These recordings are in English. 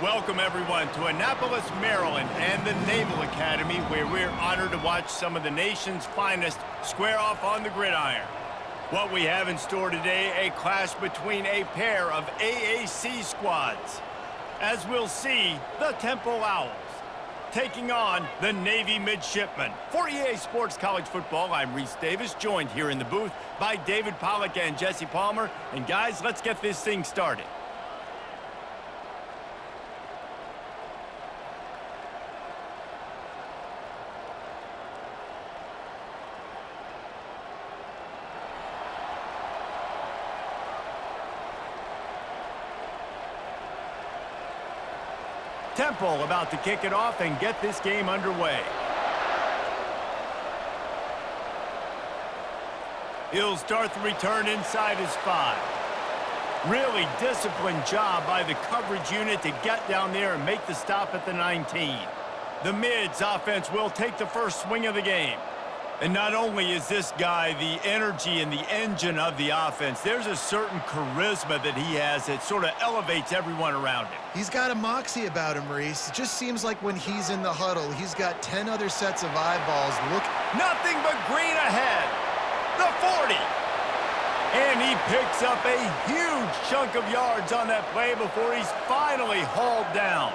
Welcome, everyone, to Annapolis, Maryland, and the Naval Academy, where we're honored to watch some of the nation's finest square off on the gridiron. What we have in store today, a clash between a pair of AAC squads. As we'll see, the Temple Owls taking on the Navy Midshipmen. For EA Sports College Football, I'm Reese Davis, joined here in the booth by David Pollack and Jesse Palmer. And guys, let's get this thing started. Temple about to kick it off and get this game underway. He'll start the return inside his 5. Really disciplined job by the coverage unit to get down there and make the stop at the 19. The Mids offense will take the first swing of the game. And not only is this guy the energy and the engine of the offense, there's a certain charisma that he has that sort of elevates everyone around him. He's got a moxie about him, Reese. It just seems like when he's in the huddle, he's got 10 other sets of eyeballs. Look. Nothing but green ahead. The 40. And he picks up a huge chunk of yards on that play before he's finally hauled down.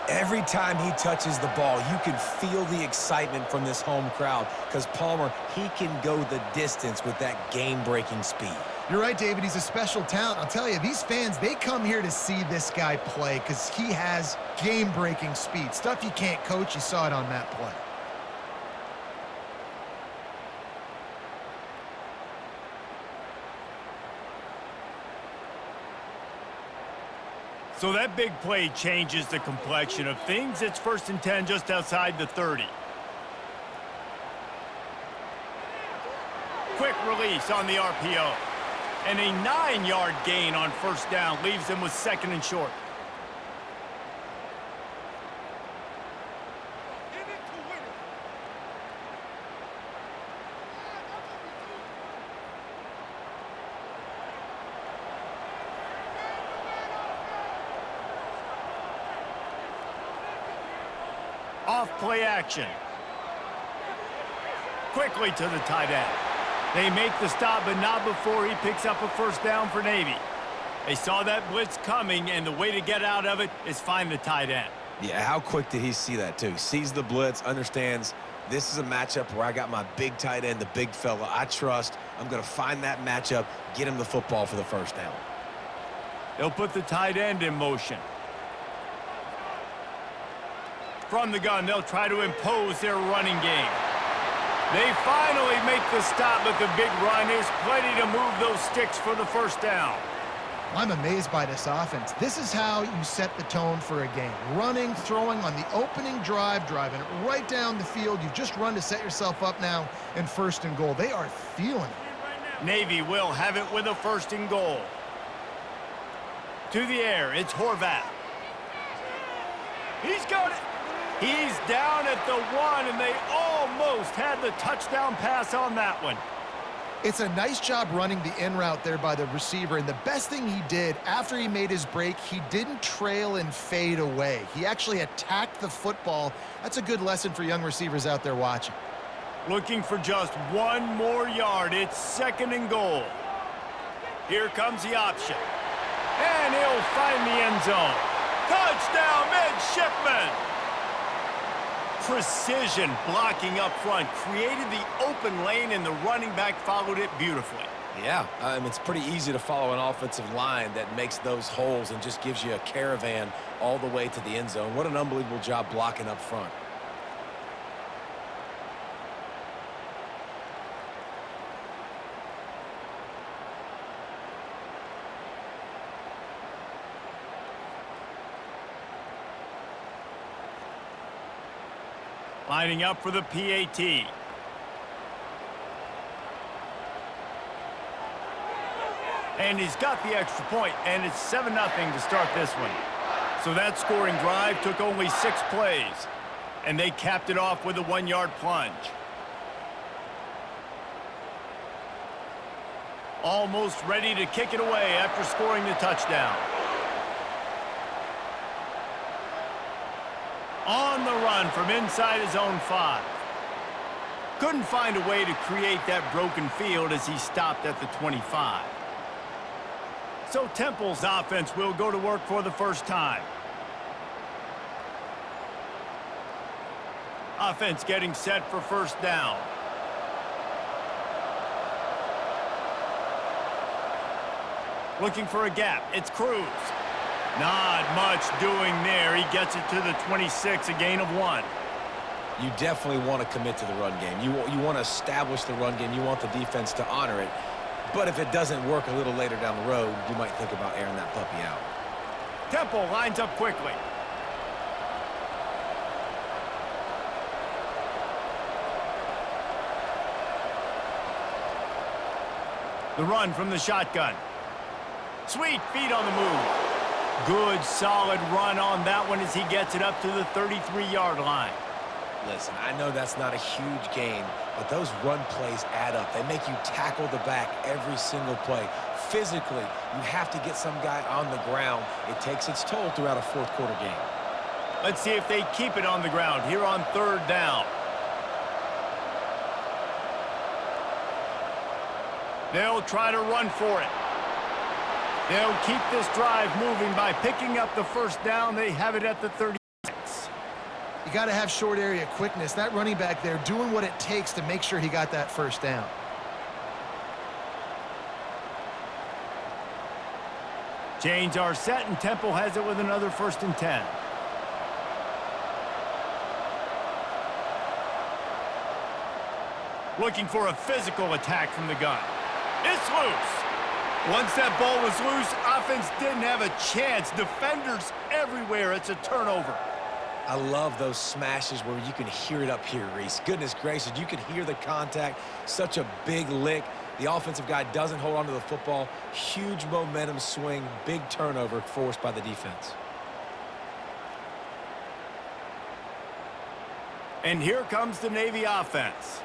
Every time he touches the ball, you can feel the excitement from this home crowd because Palmer, he can go the distance with that game-breaking speed. You're right, David. He's a special talent. I'll tell you, these fans, they come here to see this guy play because he has game-breaking speed. Stuff you can't coach. You saw it on that play. So that big play changes the complexion of things. It's 1st and 10 just outside the 30. Quick release on the RPO. And a 9-yard gain on 1st down leaves them with 2nd and short. Off play action. Quickly to the tight end. They make the stop, but not before he picks up a 1st down for Navy. They saw that blitz coming, and the way to get out of it is find the tight end. Yeah, how quick did he see that, too? Sees the blitz, understands this is a matchup where I got my big tight end, the big fella I trust. I'm going to find that matchup, get him the football for the 1st down. They'll put the tight end in motion. From the gun, they'll try to impose their running game. They finally make the stop, but the big run is plenty to move those sticks for the 1st down. I'm amazed by this offense. This is how you set the tone for a game. Running, throwing on the opening drive, driving it right down the field. You've just run to set yourself up now in 1st and goal. They are feeling it. Navy will have it with a 1st and goal. To the air, it's Horvath. He's got it. He's down at the 1, and they almost had the touchdown pass on that one. It's a nice job running the in route there by the receiver, and the best thing he did after he made his break, he didn't trail and fade away. He actually attacked the football. That's a good lesson for young receivers out there watching. Looking for just 1 more yard. It's 2nd and goal. Here comes the option. And he'll find the end zone. Touchdown, Midshipmen! Precision blocking up front created the open lane, and the running back followed it beautifully. Yeah, it's pretty easy to follow an offensive line that makes those holes and just gives you a caravan all the way to the end zone. What an unbelievable job blocking up front. Lining up for the PAT. And he's got the extra point, and it's 7-0 to start this one. So that scoring drive took only 6 plays, and they capped it off with a 1-yard plunge. Almost ready to kick it away after scoring the touchdown. On the run from inside his own 5. Couldn't find a way to create that broken field as he stopped at the 25. So Temple's offense will go to work for the first time. Offense getting set for first down. Looking for a gap. It's Cruz. Not much doing there. He gets it to the 26, a gain of 1. You definitely want to commit to the run game. You want to establish the run game. You want the defense to honor it. But if it doesn't work a little later down the road, you might think about airing that puppy out. Temple lines up quickly. The run from the shotgun. Sweet feet on the move. Good, solid run on that one as he gets it up to the 33-yard line. Listen, I know that's not a huge gain, but those run plays add up. They make you tackle the back every single play. Physically, you have to get some guy on the ground. It takes its toll throughout a fourth-quarter game. Let's see if they keep it on the ground here on third down. They'll try to run for it. They'll keep this drive moving by picking up the first down. They have it at the 36. You got to have short area quickness. That running back there doing what it takes to make sure he got that first down. Chains are set, and Temple has it with another 1st and 10. Looking for a physical attack from the gun. It's loose. Once that ball was loose, offense didn't have a chance. Defenders everywhere. It's a turnover. I love those smashes where you can hear it up here, Reese. Goodness gracious, you can hear the contact. Such a big lick. The offensive guy doesn't hold on to the football. Huge momentum swing, big turnover forced by the defense. And here comes the Navy offense.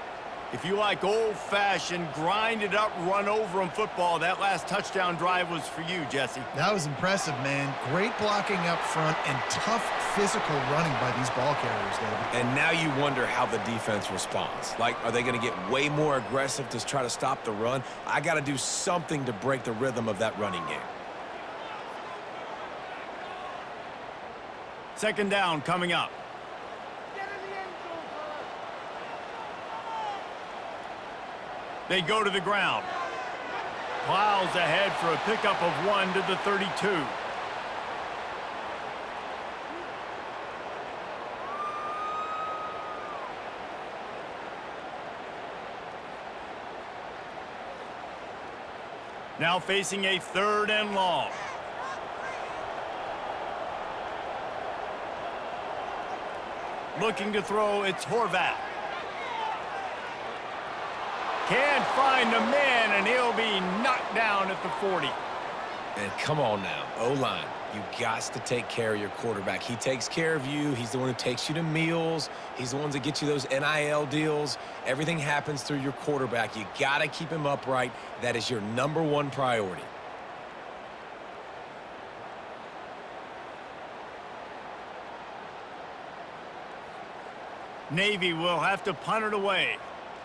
If you like old-fashioned, grind-it-up, run-over-'em football, that last touchdown drive was for you, Jesse. That was impressive, man. Great blocking up front and tough physical running by these ball carriers, David. And now you wonder how the defense responds. Like, are they going to get way more aggressive to try to stop the run? I got to do something to break the rhythm of that running game. Second down coming up. They go to the ground. Plows ahead for a pickup of 1 to the 32. Now facing a 3rd and long. Looking to throw, it's Horvath. Can't find the man, and he'll be knocked down at the 40. And come on now, O-line, you got to take care of your quarterback. He takes care of you. He's the one who takes you to meals. He's the one that gets you those NIL deals. Everything happens through your quarterback. You got to keep him upright. That is your #1 priority. Navy will have to punt it away.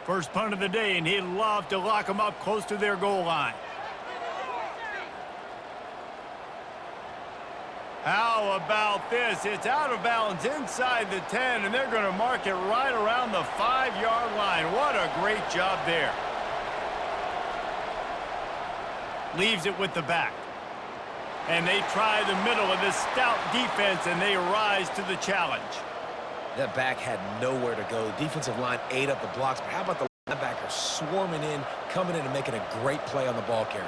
First punt of the day, and he'd love to lock them up close to their goal line. How about this? It's out of bounds inside the 10, and they're going to mark it right around the 5-yard line. What a great job there. Leaves it with the back. And they try the middle of this stout defense, and they rise to the challenge. That back had nowhere to go. The defensive line ate up the blocks, but how about the linebacker swarming in, coming in and making a great play on the ball carrier?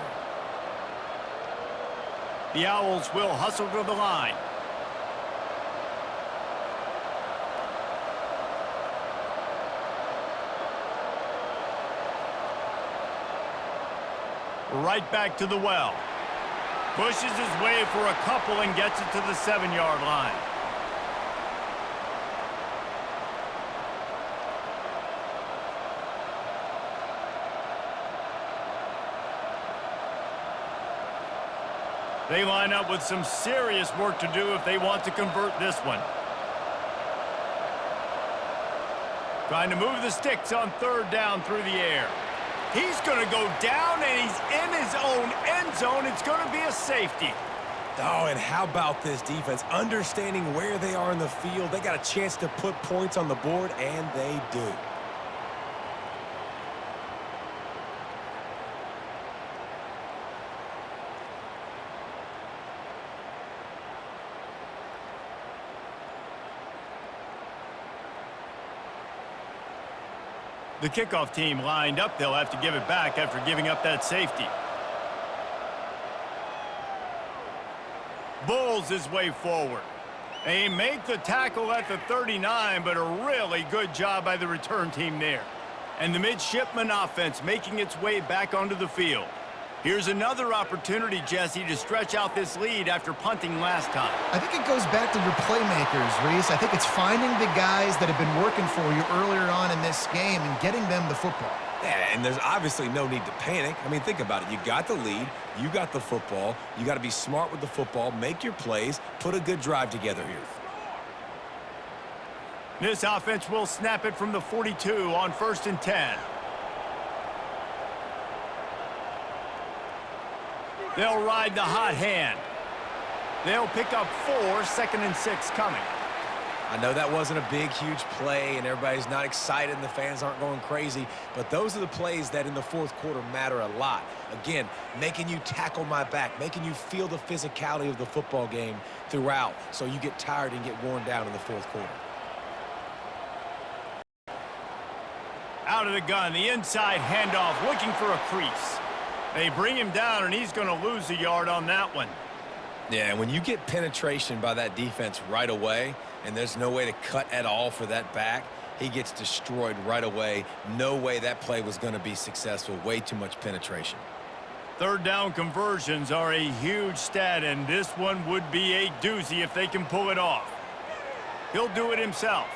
The Owls will hustle to the line. Right back to the well. Pushes his way for a couple and gets it to the 7-yard line. They line up with some serious work to do if they want to convert this one. Trying to move the sticks on third down through the air. He's going to go down, and he's in his own end zone. It's going to be a safety. Oh, and how about this defense? Understanding where they are in the field. They got a chance to put points on the board, and they do. The kickoff team lined up. They'll have to give it back after giving up that safety. Bulls his way forward. They make the tackle at the 39, but a really good job by the return team there. And the midshipman offense making its way back onto the field. Here's another opportunity, Jesse, to stretch out this lead after punting last time. I think it goes back to your playmakers, Reese. I think it's finding the guys that have been working for you earlier on in this game and getting them the football. Yeah, and there's obviously no need to panic. I mean, think about it. You got the lead. You got the football. You got to be smart with the football, make your plays, put a good drive together here. This offense will snap it from the 42 on 1st and 10. They'll ride the hot hand. They'll pick up 4, 2nd and 6 coming. I know that wasn't a big, huge play, and everybody's not excited, and the fans aren't going crazy, but those are the plays that in the fourth quarter matter a lot. Again, making you tackle my back, making you feel the physicality of the football game throughout, so you get tired and get worn down in the fourth quarter. Out of the gun, the inside handoff, looking for a crease. They bring him down, and he's going to lose a yard on that one. Yeah, when you get penetration by that defense right away, and there's no way to cut at all for that back, he gets destroyed right away. No way that play was going to be successful. Way too much penetration. Third down conversions are a huge stat, and this one would be a doozy if they can pull it off. He'll do it himself.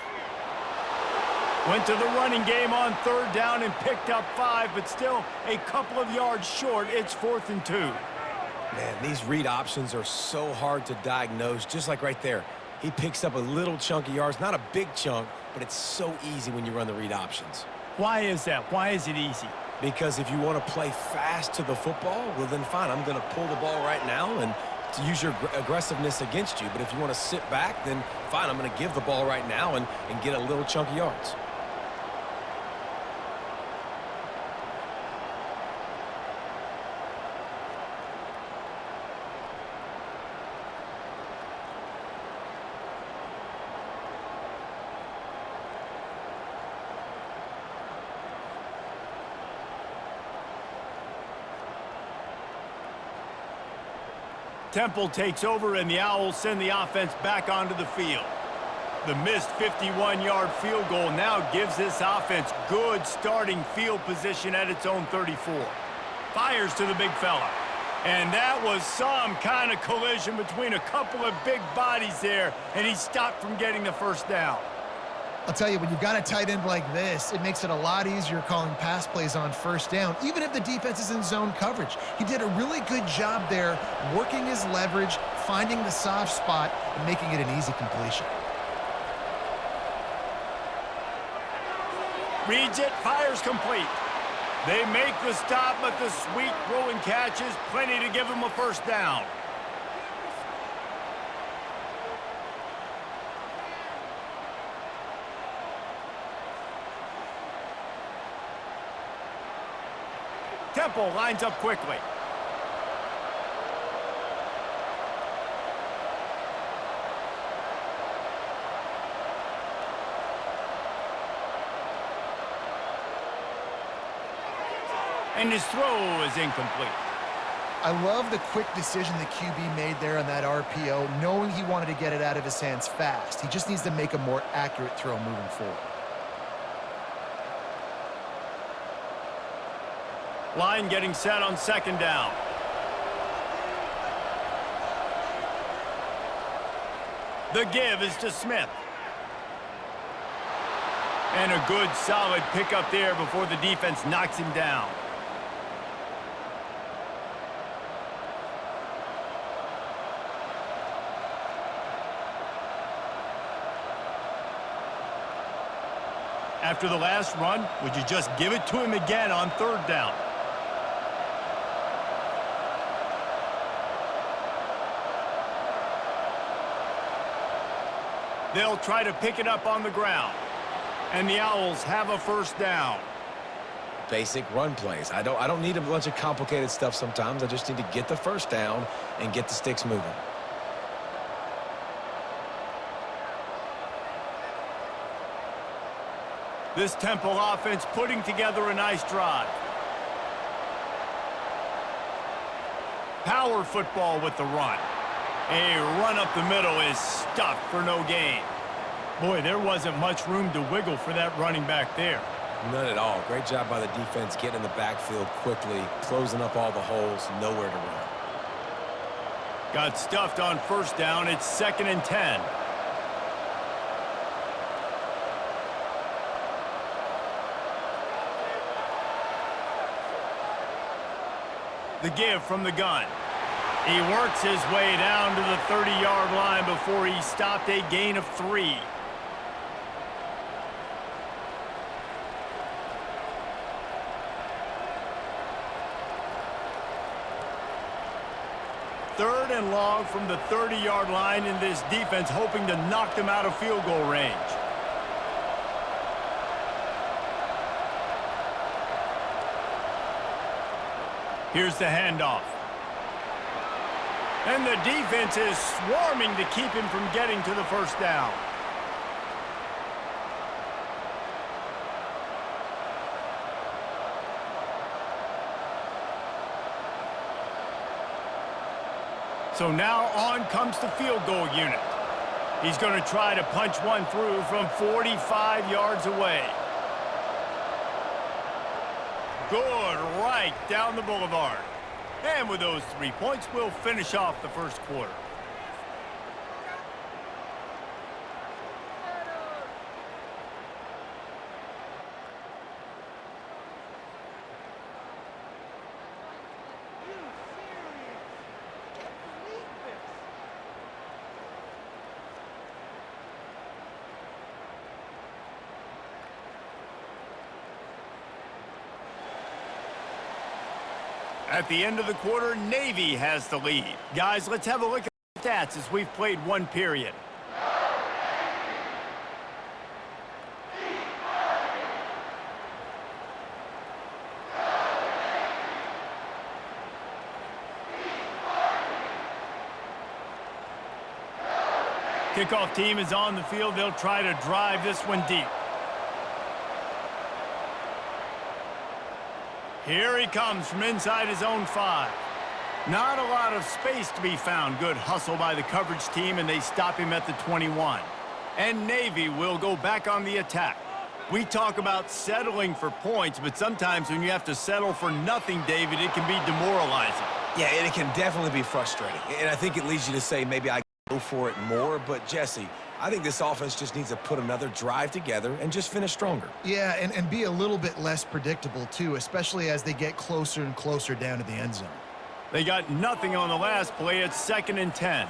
Went to the running game on third down and picked up 5, but still a couple of yards short. It's 4th and 2. Man, these read options are so hard to diagnose, just like right there. He picks up a little chunk of yards, not a big chunk, but it's so easy when you run the read options. Why is that? Why is it easy? Because if you want to play fast to the football, well then fine, I'm going to pull the ball right now and to use your aggressiveness against you. But if you want to sit back, then fine, I'm going to give the ball right now and get a little chunk of yards. Temple takes over, and the Owls send the offense back onto the field. The missed 51-yard field goal now gives this offense good starting field position at its own 34. Fires to the big fella. And that was some kind of collision between a couple of big bodies there, and he stopped from getting the first down. I'll tell you, when you've got a tight end like this, it makes it a lot easier calling pass plays on first down, even if the defense is in zone coverage. He did a really good job there, working his leverage, finding the soft spot, and making it an easy completion. Reads it, fires complete. They make the stop, but the sweet throw and catch is plenty to give them a first down. Temple lines up quickly. And his throw is incomplete. I love the quick decision the QB made there on that RPO, knowing he wanted to get it out of his hands fast. He just needs to make a more accurate throw moving forward. Line getting set on second down. The give is to Smith. And a good, solid pickup there before the defense knocks him down. After the last run, would you just give it to him again on third down? They'll try to pick it up on the ground. And the Owls have a first down. Basic run plays. I don't need a bunch of complicated stuff sometimes. I just need to get the first down and get the sticks moving. This Temple offense putting together a nice drive. Power football with the run. A run up the middle is stuffed for no gain. Boy, there wasn't much room to wiggle for that running back there. None at all. Great job by the defense getting in the backfield quickly, closing up all the holes, nowhere to run. Got stuffed on first down. It's 2nd and 10. The give from the gun. He works his way down to the 30-yard line before he stopped a gain of 3. Third and long from the 30-yard line, and this defense hoping to knock them out of field goal range. Here's the handoff. And the defense is swarming to keep him from getting to the first down. So now on comes the field goal unit. He's going to try to punch one through from 45 yards away. Good, right down the boulevard. And with those 3 points, we'll finish off the first quarter. At the end of the quarter, Navy has the lead. Guys, let's have a look at the stats as we've played one period. Kickoff team is on the field. They'll try to drive this one deep. Here he comes from inside his own 5. Not a lot of space to be found. Good hustle by the coverage team, and they stop him at the 21. And Navy will go back on the attack. We talk about settling for points, but sometimes when you have to settle for nothing, David, it can be demoralizing. Yeah, and it can definitely be frustrating. And I think it leads you to say maybe I go for it more. But, Jesse, I think this offense just needs to put another drive together and just finish stronger. Yeah, and be a little bit less predictable, too, especially as they get closer and closer down to the end zone. They got nothing on the last play. It's 2nd and 10.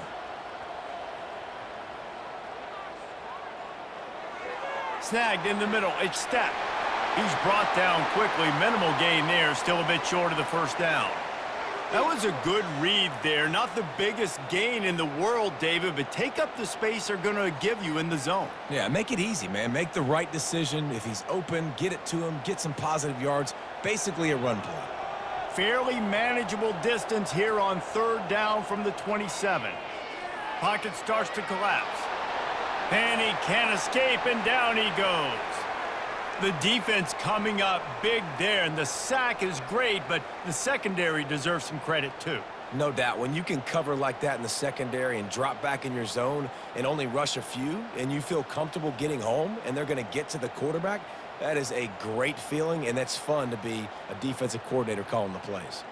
Snagged in the middle. It's Stepp. He's brought down quickly. Minimal gain there. Still a bit short of the first down. That was a good read there. Not the biggest gain in the world, David, but take up the space they're going to give you in the zone. Yeah, make it easy, man. Make the right decision. If he's open, get it to him, get some positive yards. Basically a run play. Fairly manageable distance here on third down from the 27. Pocket starts to collapse. And he can't escape, and down he goes. The defense coming up big there, and the sack is great, but the secondary deserves some credit too. No doubt. When you can cover like that in the secondary and drop back in your zone and only rush a few, and you feel comfortable getting home and they're going to get to the quarterback, that is a great feeling, and that's fun to be a defensive coordinator calling the plays.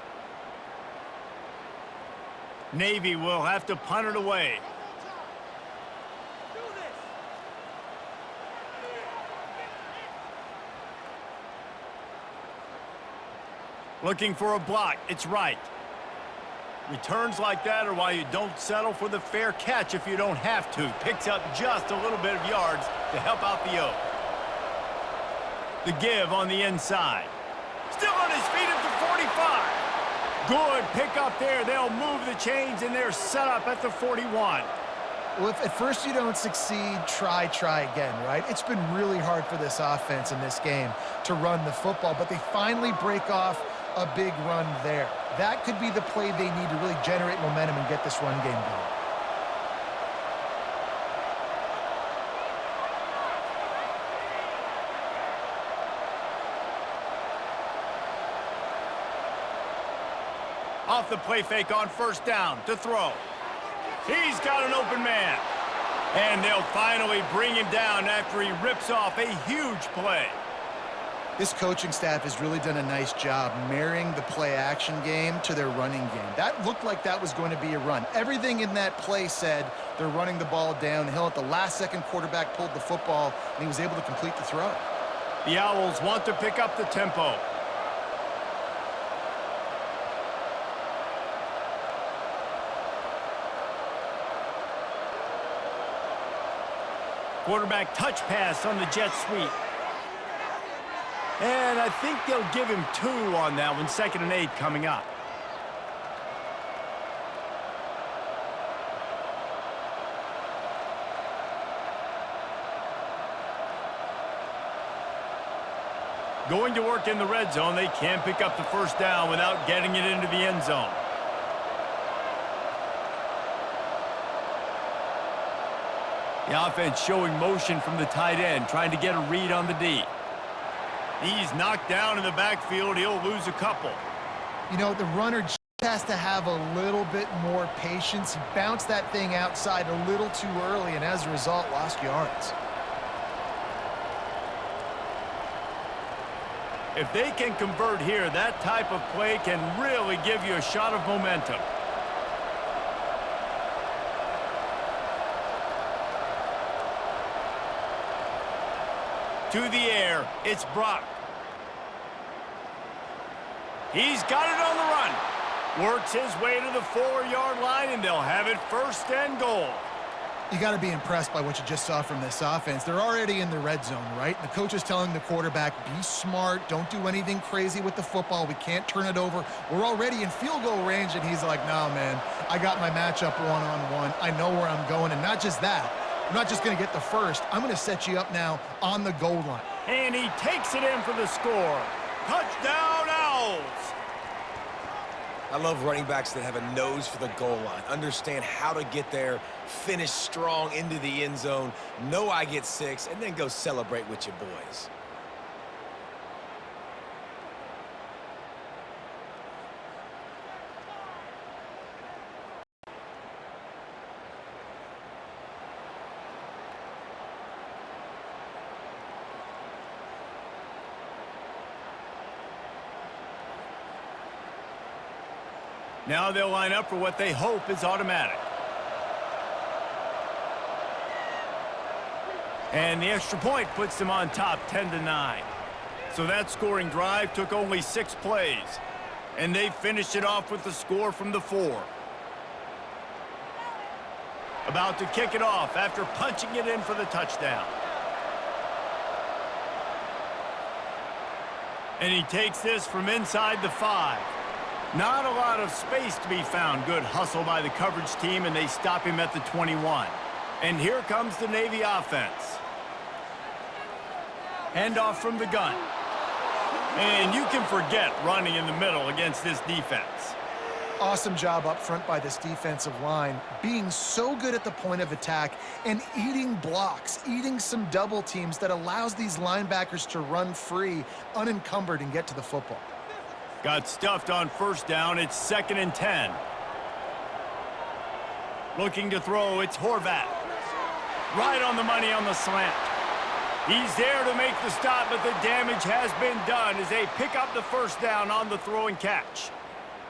Navy will have to punt it away. Looking for a block. It's right. Returns like that are why you don't settle for the fair catch if you don't have to. Picks up just a little bit of yards to help out the O. The give on the inside. Still on his feet at the 45. Good pickup there. They'll move the chains, and they're set up at the 41. Well, if at first you don't succeed, try again, right? It's been really hard for this offense in this game to run the football, but they finally break off a big run there. That could be the play they need to really generate momentum and get this run game going. Off the play fake on first down to throw. He's got an open man. And they'll finally bring him down after he rips off a huge play. This coaching staff has really done a nice job marrying the play-action game to their running game. That looked like that was going to be a run. Everything in that play said they're running the ball downhill. At the last second, quarterback pulled the football, and he was able to complete the throw. The Owls want to pick up the tempo. Quarterback touch pass on the jet sweep. And I think they'll give him 2 on that one. 2nd and 8 coming up. Going to work in the red zone. They can't pick up the first down without getting it into the end zone. The offense showing motion from the tight end, trying to get a read on the D. He's knocked down in the backfield. He'll lose a couple. You know, the runner just has to have a little bit more patience. He bounced that thing outside a little too early, and as a result, lost yards. If they can convert here, that type of play can really give you a shot of momentum. To the air, it's Brock. He's got it on the run. Works his way to the 4-yard line, and they'll have it 1st and goal. You got to be impressed by what you just saw from this offense. They're already in the red zone, right? The coach is telling the quarterback, be smart, don't do anything crazy with the football. We can't turn it over. We're already in field goal range, and he's like, no, man, I got my matchup one-on-one. I know where I'm going, and not just that. I'm not just going to get the first. I'm going to set you up now on the goal line. And he takes it in for the score. Touchdown, Owls! I love running backs that have a nose for the goal line, understand how to get there, finish strong into the end zone, know I get 6, and then go celebrate with your boys. Now they'll line up for what they hope is automatic. And the extra point puts them on top 10-9. So that scoring drive took only 6 plays. And they finished it off with the score from the 4. About to kick it off after punching it in for the touchdown. And he takes this from inside the 5. Not a lot of space to be found. Good hustle by the coverage team, and they stop him at the 21. And here comes the Navy offense. Handoff from the gun. And you can forget running in the middle against this defense. Awesome job up front by this defensive line, being so good at the point of attack and eating blocks, eating some double teams that allows these linebackers to run free, unencumbered, and get to the football. Got stuffed on first down. It's 2nd and 10. Looking to throw, it's Horvat. Right on the money on the slant. He's there to make the stop, but the damage has been done as they pick up the first down on the throw and catch.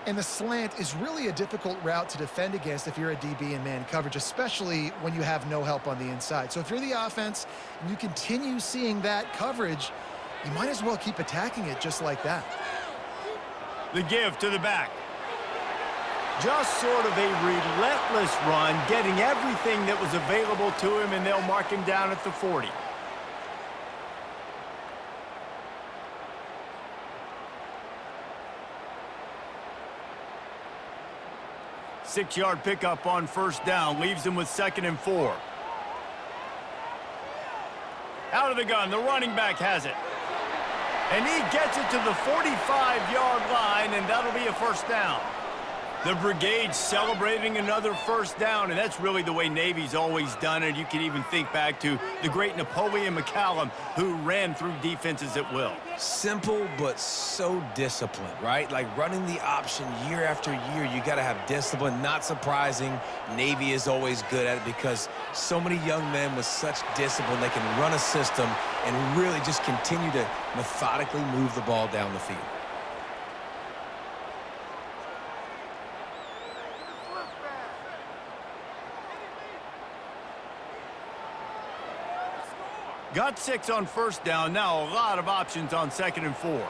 And the slant is really a difficult route to defend against if you're a DB in man coverage, especially when you have no help on the inside. So if you're the offense and you continue seeing that coverage, you might as well keep attacking it just like that. The give to the back. Just sort of a relentless run, getting everything that was available to him, and they'll mark him down at the 40. 6-yard pickup on first down leaves them with 2nd and 4. Out of the gun, the running back has it. And he gets it to the 45-yard line, and that'll be a first down. The brigade celebrating another first down, and that's really the way Navy's always done it. You can even think back to the great Napoleon McCallum, who ran through defenses at will. Simple, but so disciplined, right? Like running the option year after year, you got to have discipline. Not surprising, Navy is always good at it because so many young men with such discipline, they can run a system and really just continue to methodically move the ball down the field. Got 6 on first down. Now a lot of options on 2nd and 4.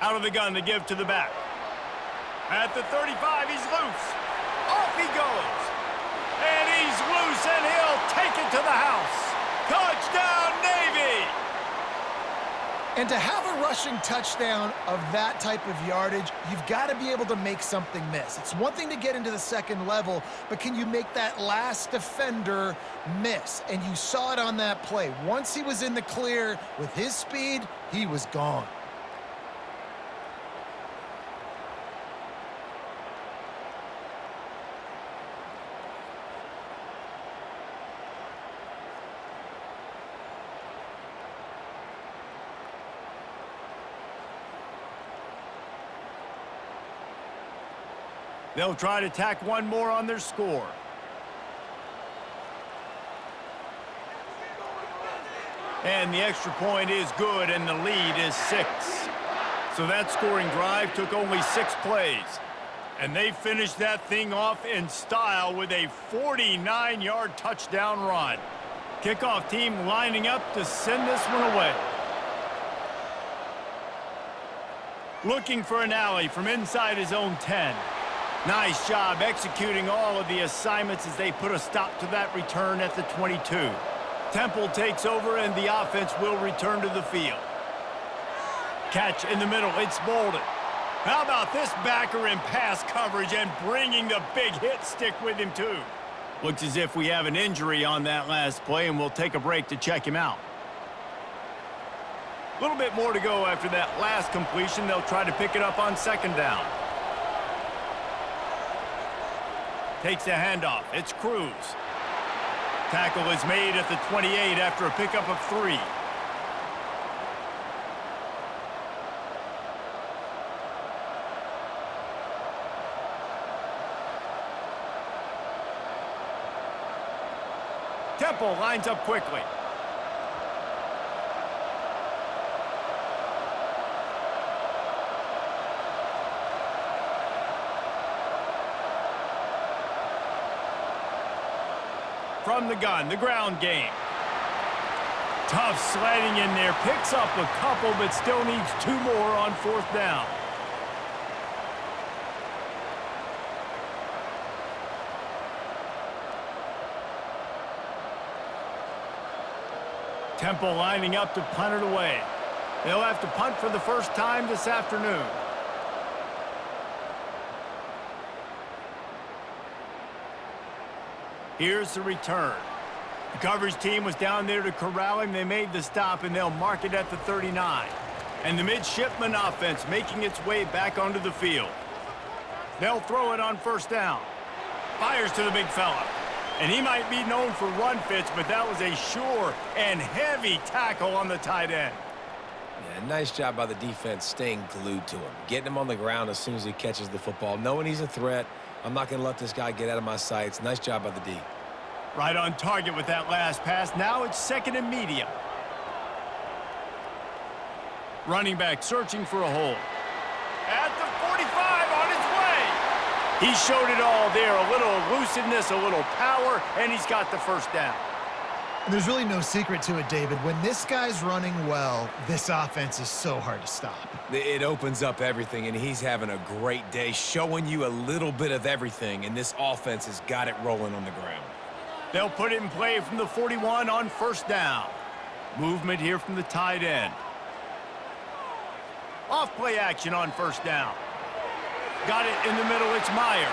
Out of the gun to give to the back. At the 35, he's loose. Off he goes. And he's loose, and he'll take it to the house. Touchdown, Navy! And to have a rushing touchdown of that type of yardage, you've got to be able to make something miss. It's one thing to get into the second level, but can you make that last defender miss? And you saw it on that play. Once he was in the clear with his speed, he was gone. They'll try to tack one more on their score. And the extra point is good, and the lead is 6. So that scoring drive took only 6 plays. And they finished that thing off in style with a 49-yard touchdown run. Kickoff team lining up to send this one away. Looking for an alley from inside his own 10. Nice job executing all of the assignments as they put a stop to that return at the 22. Temple takes over, and the offense will return to the field. Catch in the middle. It's Bolden. How about this backer in pass coverage and bringing the big hit stick with him, too? Looks as if we have an injury on that last play, and we'll take a break to check him out. A little bit more to go after that last completion. They'll try to pick it up on 2nd down. Takes the handoff. It's Cruz. Tackle is made at the 28 after a pickup of 3. Temple lines up quickly. From the gun, the ground game. Tough sliding in there, picks up a couple, but still needs 2 more on 4th down. Temple lining up to punt it away. They'll have to punt for the first time this afternoon. Here's the return. The coverage team was down there to corral him. They made the stop, and they'll mark it at the 39. And the midshipman offense making its way back onto the field. They'll throw it on 1st down. Fires to the big fella. And he might be known for run fits, but that was a sure and heavy tackle on the tight end. Yeah, nice job by the defense staying glued to him, getting him on the ground as soon as he catches the football, knowing he's a threat. I'm not going to let this guy get out of my sights. Nice job by the D. Right on target with that last pass. Now it's 2nd and medium. Running back searching for a hole. At the 45 on his way. He showed it all there. A little elusiveness, a little power, and he's got the first down. And there's really no secret to it, David. When this guy's running well, this offense is so hard to stop. It opens up everything, and he's having a great day, showing you a little bit of everything, and this offense has got it rolling on the ground. They'll put it in play from the 41 on 1st down. Movement here from the tight end. Off play action on 1st down. got it in the middle. It's Myers.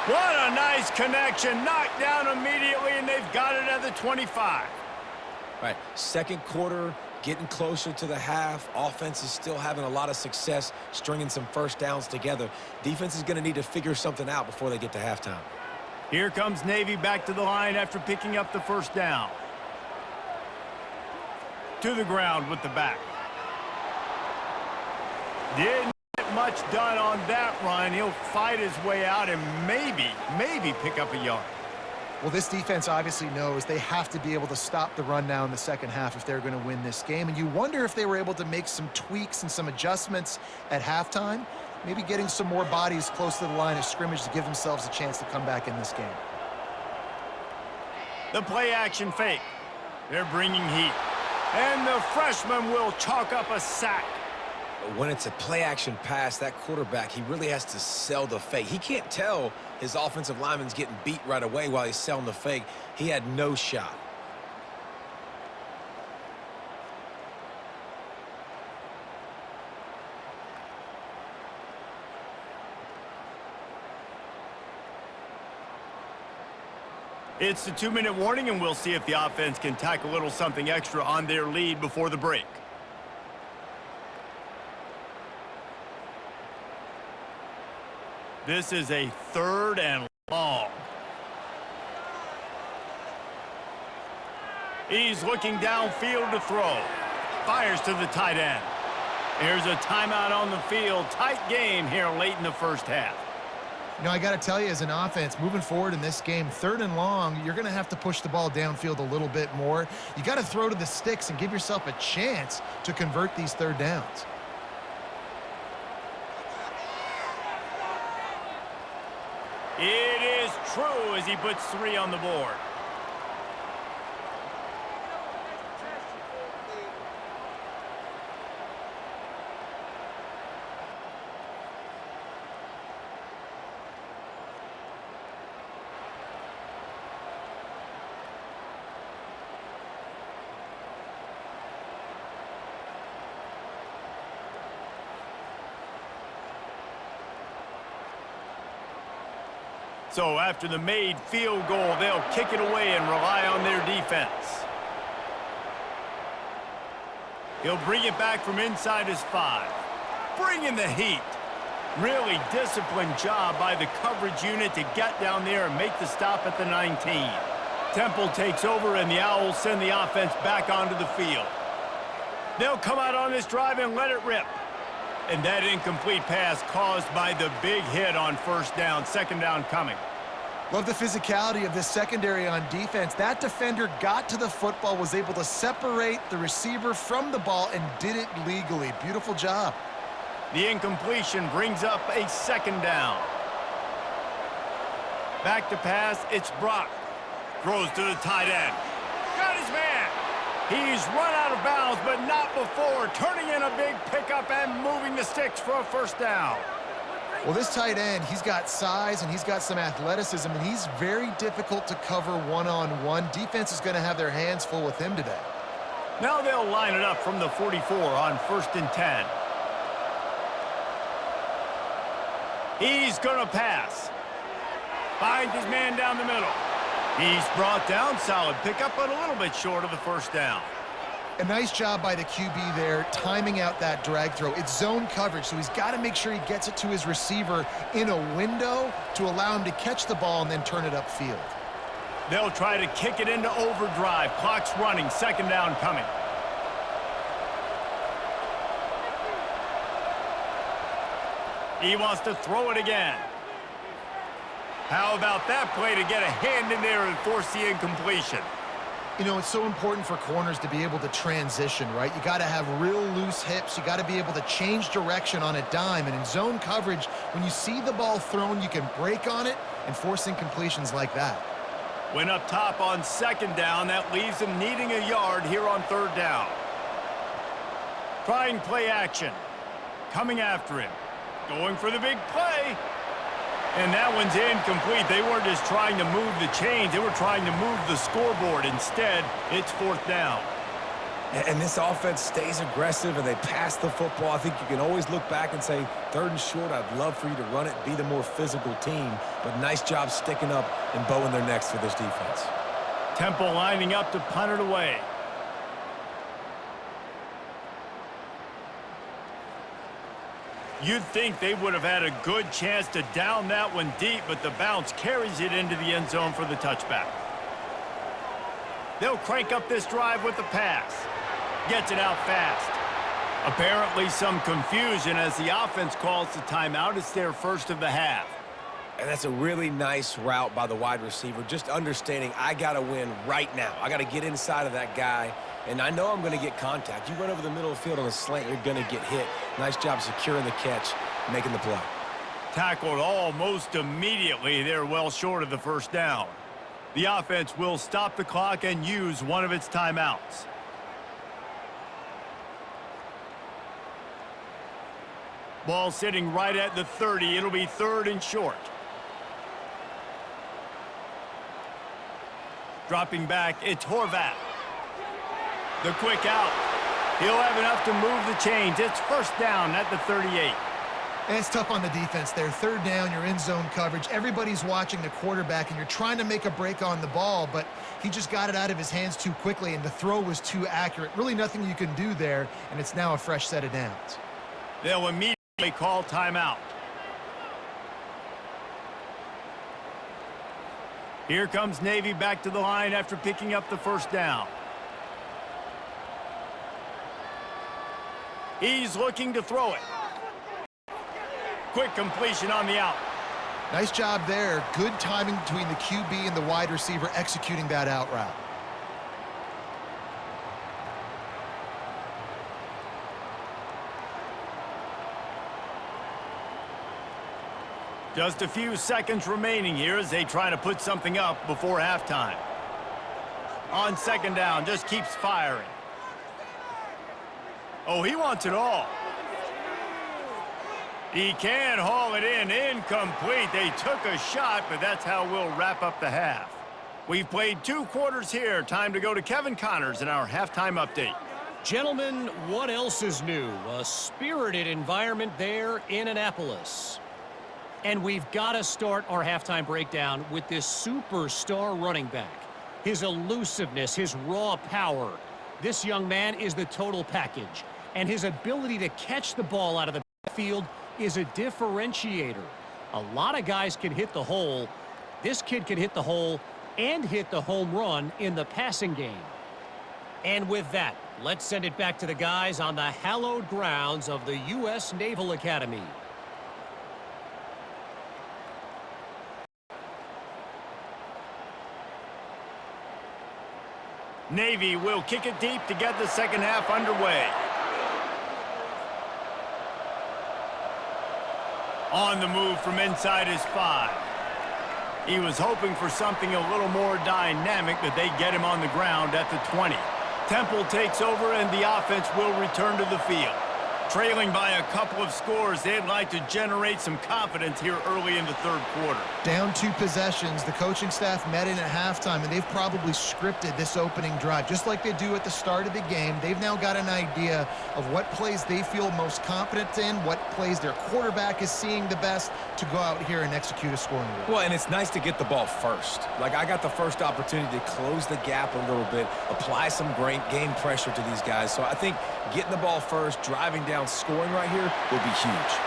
What a nice connection. Knocked down immediately, and they've got it at the 25. All right, second quarter, getting closer to the half. Offense is still having a lot of success stringing some first downs together. Defense is going to need to figure something out before they get to halftime. Here comes Navy back to the line after picking up the first down. To the ground with the back. Didn't get much done on that run. He'll fight his way out and maybe pick up a yard. Well, this defense obviously knows they have to be able to stop the run now in the second half if they're going to win this game. And you wonder if they were able to make some tweaks and some adjustments at halftime, maybe getting some more bodies close to the line of scrimmage to give themselves a chance to come back in this game. The play action fake. They're bringing heat. And the freshman will chalk up a sack. When it's a play-action pass, that quarterback, he really has to sell the fake. He can't tell his offensive lineman's getting beat right away while he's selling the fake. He had no shot. It's the 2-minute warning, and we'll see if the offense can tack a little something extra on their lead before the break. This is a 3rd and long. He's looking downfield to throw. Fires to the tight end. Here's a timeout on the field. Tight game here late in the first half. You know, I got to tell you, as an offense, moving forward in this game, 3rd and long, you're going to have to push the ball downfield a little bit more. You got to throw to the sticks and give yourself a chance to convert these 3rd downs. It is true as he puts 3 on the board. So after the made field goal, they'll kick it away and rely on their defense. He'll bring it back from inside his 5. Bringing the heat. Really disciplined job by the coverage unit to get down there and make the stop at the 19. Temple takes over, and the Owls send the offense back onto the field. They'll come out on this drive and let it rip. And that incomplete pass caused by the big hit on first down. 2nd down coming. Love the physicality of this secondary on defense. That defender got to the football, was able to separate the receiver from the ball, and did it legally. Beautiful job. The incompletion brings up a 2nd down. Back to pass, it's Brock. Throws to the tight end. Got his man. He's run out of bounds, but not before turning in a big pickup and moving the sticks for a first down. Well, this tight end, he's got size and he's got some athleticism, and he's very difficult to cover one-on-one. Defense is going to have their hands full with him today. Now they'll line it up from the 44 on 1st and 10. He's going to pass. Finds his man down the middle. He's brought down. Solid pickup, but a little bit short of the first down. A nice job by the QB there, timing out that drag throw. It's zone coverage, so he's got to make sure he gets it to his receiver in a window to allow him to catch the ball and then turn it upfield. They'll try to kick it into overdrive. Clock's running. 2nd down coming. He wants to throw it again. How about that play to get a hand in there and force the incompletion? You know, it's so important for corners to be able to transition, right? You got to have real loose hips. You got to be able to change direction on a dime. And in zone coverage, when you see the ball thrown, you can break on it and force incompletions like that. Went up top on 2nd down. That leaves him needing a yard here on 3rd down. Trying play action. Coming after him. Going for the big play. And that one's incomplete. They weren't just trying to move the chains. They were trying to move the scoreboard. Instead, it's 4th down. And this offense stays aggressive and they pass the football. I think you can always look back and say, 3rd and short, I'd love for you to run it, be the more physical team. But nice job sticking up and bowing their necks for this defense. Temple lining up to punt it away. You'd think they would have had a good chance to down that one deep, but the bounce carries it into the end zone for the touchback. They'll crank up this drive with the pass. Gets it out fast. Apparently some confusion as the offense calls the timeout. It's their first of the half. And that's a really nice route by the wide receiver, just understanding I got to win right now. I got to get inside of that guy, and I know I'm going to get contact. You run over the middle of the field on a slant, you're going to get hit. Nice job securing the catch, making the play. Tackled almost immediately. They're well short of the first down. The offense will stop the clock and use one of its timeouts. Ball sitting right at the 30. It'll be 3rd and short. Dropping back, it's Horvath. The quick out. He'll have enough to move the chains. It's first down at the 38. And it's tough on the defense there. 3rd down, you're in zone coverage. Everybody's watching the quarterback, and you're trying to make a break on the ball, but he just got it out of his hands too quickly, and the throw was too accurate. Really nothing you can do there, and it's now a fresh set of downs. They'll immediately call timeout. Here comes Navy back to the line after picking up the first down. He's looking to throw it. Quick completion on the out. Nice job there. Good timing between the QB and the wide receiver executing that out route. Just a few seconds remaining here as they try to put something up before halftime. On 2nd down, just keeps firing. Oh, he wants it all. He can haul it in. Incomplete. They took a shot, but that's how we'll wrap up the half. We've played 2 quarters here. Time to go to Kevin Connors in our halftime update. Gentlemen, what else is new? A spirited environment there in Annapolis. And we've got to start our halftime breakdown with this superstar running back. His elusiveness, his raw power. This young man is the total package. And his ability to catch the ball out of the field is a differentiator. A lot of guys can hit the hole. This kid can hit the hole and hit the home run in the passing game. And with that, let's send it back to the guys on the hallowed grounds of the U.S. Naval Academy. Navy will kick it deep to get the second half underway. On the move from inside his 5. He was hoping for something a little more dynamic, but they get him on the ground at the 20. Temple takes over and the offense will return to the field. Trailing by a couple of scores, they'd like to generate some confidence here early in the 3rd quarter. Down 2 possessions, the coaching staff met in at halftime, and they've probably scripted this opening drive. Just like they do at the start of the game, they've now got an idea of what plays they feel most confident in, what plays their quarterback is seeing the best to go out here and execute a scoring drive. Well, and it's nice to get the ball first. Like, I got the first opportunity to close the gap a little bit, apply some great game pressure to these guys. So I think getting the ball first, driving down, scoring right here will be huge.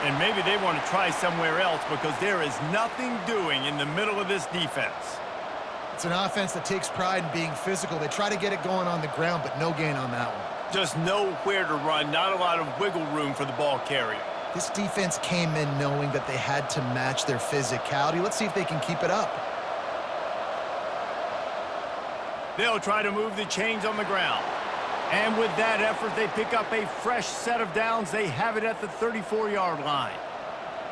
And maybe they want to try somewhere else because there is nothing doing in the middle of this defense. It's an offense that takes pride in being physical. They try to get it going on the ground, but no gain on that one. Just nowhere to run, not a lot of wiggle room for the ball carrier. This defense came in knowing that they had to match their physicality. Let's see if they can keep it up. They'll try to move the chains on the ground. And with that effort, they pick up a fresh set of downs. They have it at the 34-yard line.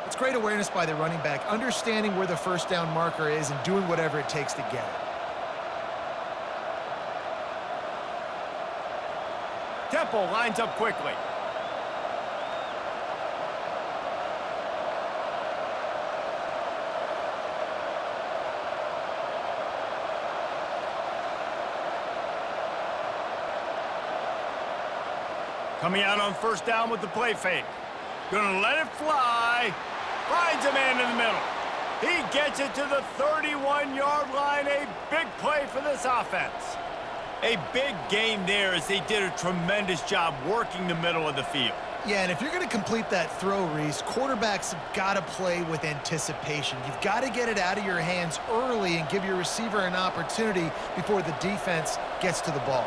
It's great awareness by the running back, understanding where the first down marker is and doing whatever it takes to get it. Temple lines up quickly. Coming out on first down with the play fake. Gonna let it fly. Finds a man in the middle. He gets it to the 31-yard line. A big play for this offense. A big gain there as they did a tremendous job working the middle of the field. Yeah, and if you're going to complete that throw, Reese, quarterbacks have got to play with anticipation. You've got to get it out of your hands early and give your receiver an opportunity before the defense gets to the ball.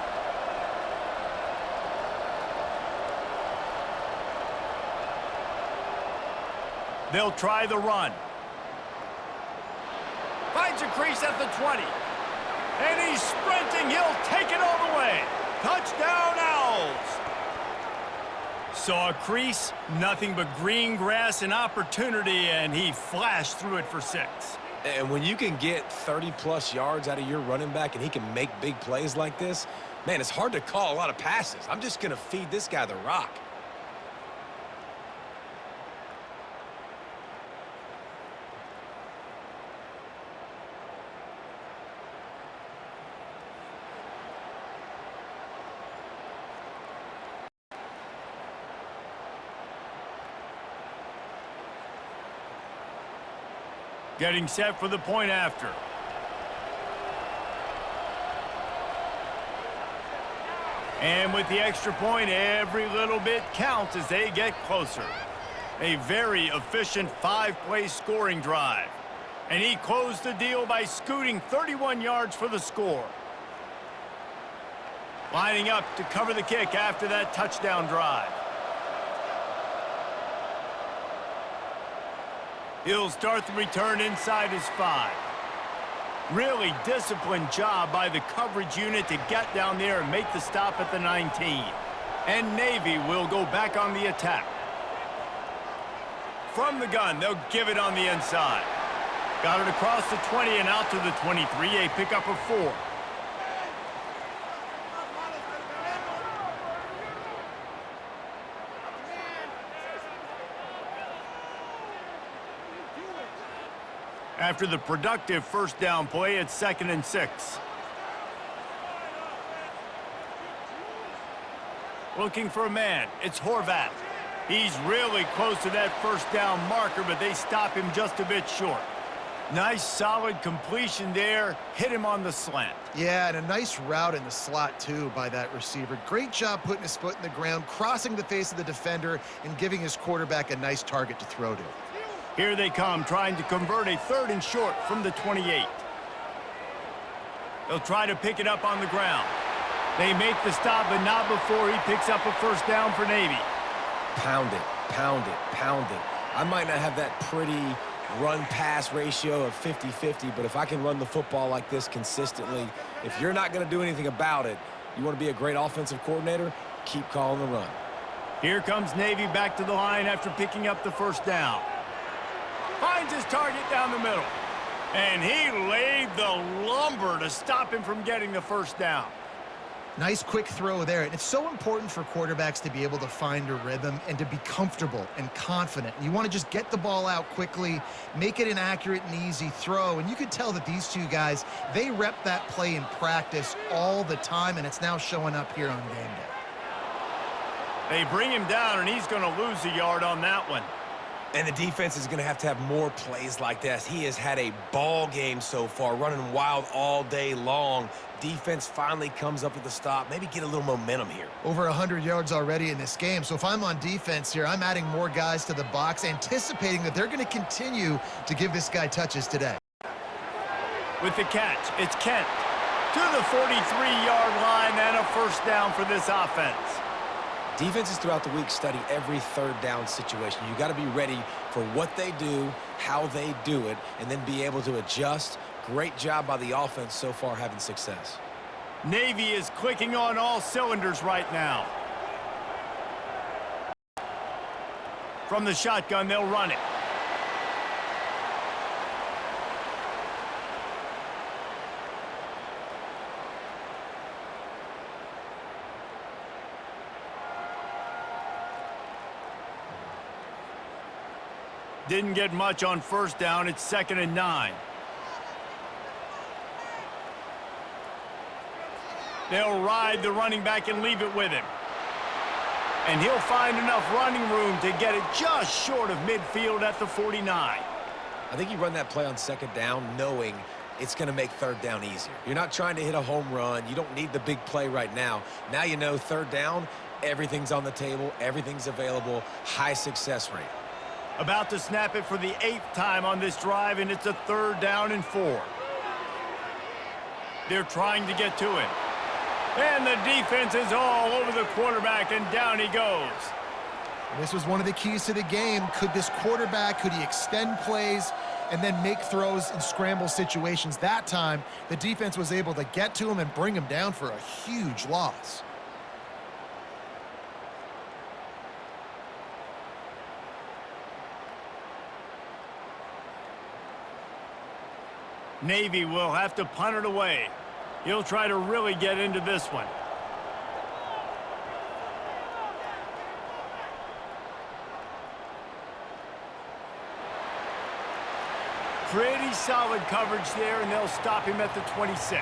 They'll try the run. Finds a crease at the 20. And he's sprinting. He'll take it all the way. Touchdown, Owls. Saw a crease, nothing but green grass and opportunity, and he flashed through it for 6. And when you can get 30-plus yards out of your running back and he can make big plays like this, man, it's hard to call a lot of passes. I'm just going to feed this guy the rock. Getting set for the point after. And with the extra point, every little bit counts as they get closer. A very efficient 5-play scoring drive. And he closed the deal by scooting 31 yards for the score. Lining up to cover the kick after that touchdown drive. He'll start the return inside his 5. Really disciplined job by the coverage unit to get down there and make the stop at the 19. And Navy will go back on the attack. From the gun, they'll give it on the inside. Got it across the 20 and out to the 23, a pickup of 4. After the productive first down play, it's 2nd and 6. Looking for a man. It's Horvat. He's really close to that first down marker, but they stop him just a bit short. Nice, solid completion there. Hit him on the slant. Yeah, and a nice route in the slot, too, by that receiver. Great job putting his foot in the ground, crossing the face of the defender, and giving his quarterback a nice target to throw to. Here they come, trying to convert a 3rd and short from the 28. They'll try to pick it up on the ground. They make the stop, but not before he picks up a first down for Navy. Pound it, pound it, pound it. I might not have that pretty run-pass ratio of 50-50, but if I can run the football like this consistently, if you're not going to do anything about it, you want to be a great offensive coordinator, keep calling the run. Here comes Navy back to the line after picking up the first down. Finds his target down the middle. And he laid the lumber to stop him from getting the first down. Nice quick throw there. And it's so important for quarterbacks to be able to find a rhythm and to be comfortable and confident. You want to just get the ball out quickly, make it an accurate and easy throw. And you could tell that these two guys, they rep that play in practice all the time, and it's now showing up here on game day. They bring him down, and he's going to lose a yard on that one. And the defense is going to have more plays like this. He has had a ball game so far, running wild all day long. Defense finally comes up with the stop. Maybe get a little momentum here. Over 100 yards already in this game. So if I'm on defense here, I'm adding more guys to the box, anticipating that they're going to continue to give this guy touches today. With the catch, it's Kent to the 43-yard line and a first down for this offense. Defenses throughout the week study every 3rd down situation. You got to be ready for what they do, how they do it, and then be able to adjust. Great job by the offense so far having success. Navy is clicking on all cylinders right now. From the shotgun, they'll run it. Didn't get much on first down. It's 2nd and 9. They'll ride the running back and leave it with him. And he'll find enough running room to get it just short of midfield at the 49. I think you run that play on second down knowing it's going to make third down easier. You're not trying to hit a home run. You don't need the big play right now. Now you know third down, everything's on the table, everything's available, high success rate. About to snap it for the 8th time on this drive, and it's a 3rd down and 4. They're trying to get to him. And the defense is all over the quarterback, and down he goes. This was one of the keys to the game. Could this quarterback, could he extend plays and then make throws in scramble situations? That time, the defense was able to get to him and bring him down for a huge loss. Navy will have to punt it away. He'll try to really get into this one. Pretty solid coverage there, and they'll stop him at the 26.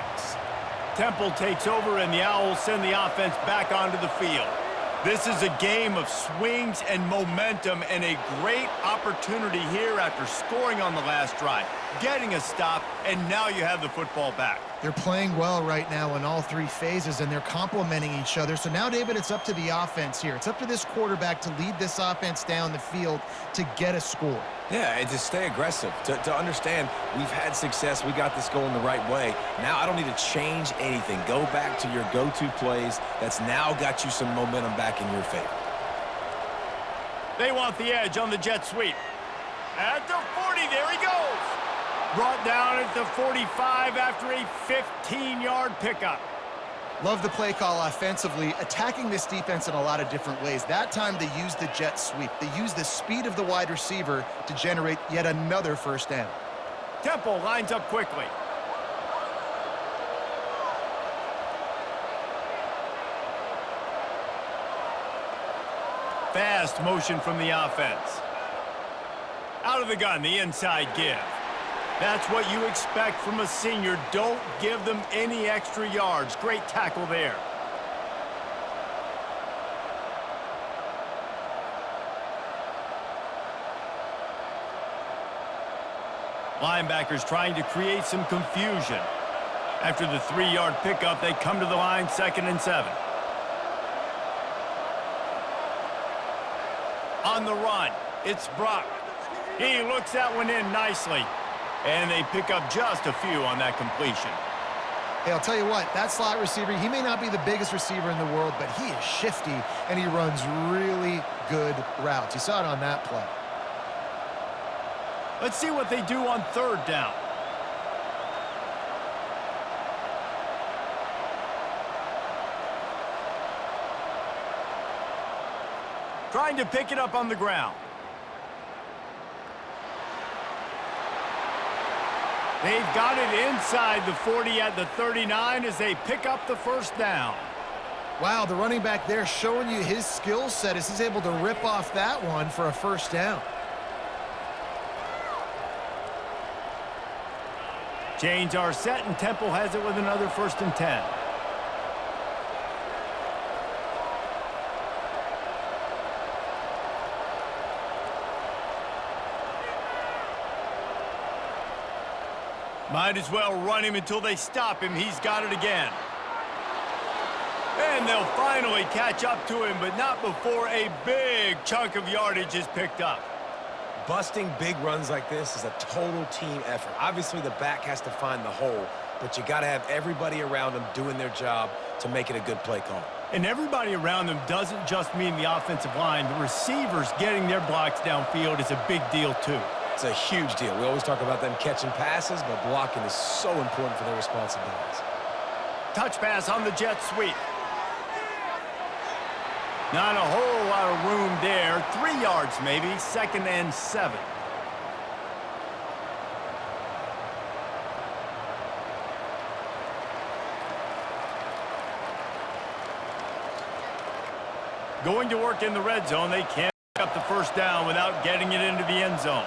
Temple takes over, and the Owls send the offense back onto the field. This is a game of swings and momentum, and a great opportunity here after scoring on the last drive, getting a stop, and now you have the football back. They're playing well right now in all 3 phases, and they're complementing each other. So now, David, it's up to the offense here. It's up to this quarterback to lead this offense down the field to get a score. Yeah, and to stay aggressive, to understand we've had success, we got this going the right way. Now I don't need to change anything. Go back to your go-to plays. That's now got you some momentum back in your favor. They want the edge on the jet sweep. At the 40, there he goes. Brought down at the 45 after a 15-yard pickup. Love the play call offensively, attacking this defense in a lot of different ways. That time they used the jet sweep. They used the speed of the wide receiver to generate yet another first down. Temple lines up quickly. Fast motion from the offense. Out of the gun, the inside give. That's what you expect from a senior. Don't give them any extra yards. Great tackle there. Linebackers trying to create some confusion. After the 3-yard pickup, they come to the line, 2nd and 7. On the run, it's Brock. He looks that one in nicely. And they pick up just a few on that completion. Hey, I'll tell you what, that slot receiver, he may not be the biggest receiver in the world, but he is shifty, and he runs really good routes. You saw it on that play. Let's see what they do on 3rd down. Trying to pick it up on the ground. They've got it inside the 40 at the 39 as they pick up the first down. Wow, the running back there showing you his skill set as he's able to rip off that one for a first down. Chains are set, and Temple has it with another 1st and 10. Might as well run him until they stop him. He's got it again. And they'll finally catch up to him, but not before a big chunk of yardage is picked up. Busting big runs like this is a total team effort. Obviously, the back has to find the hole, but you got to have everybody around them doing their job to make it a good play call. And everybody around them doesn't just mean the offensive line. The receivers getting their blocks downfield is a big deal, too. It's a huge deal. We always talk about them catching passes, but blocking is so important for their responsibilities. Touch pass on the jet sweep. Not a whole lot of room there. 3 yards maybe, 2nd and 7. Going to work in the red zone. They can't pick up the first down without getting it into the end zone.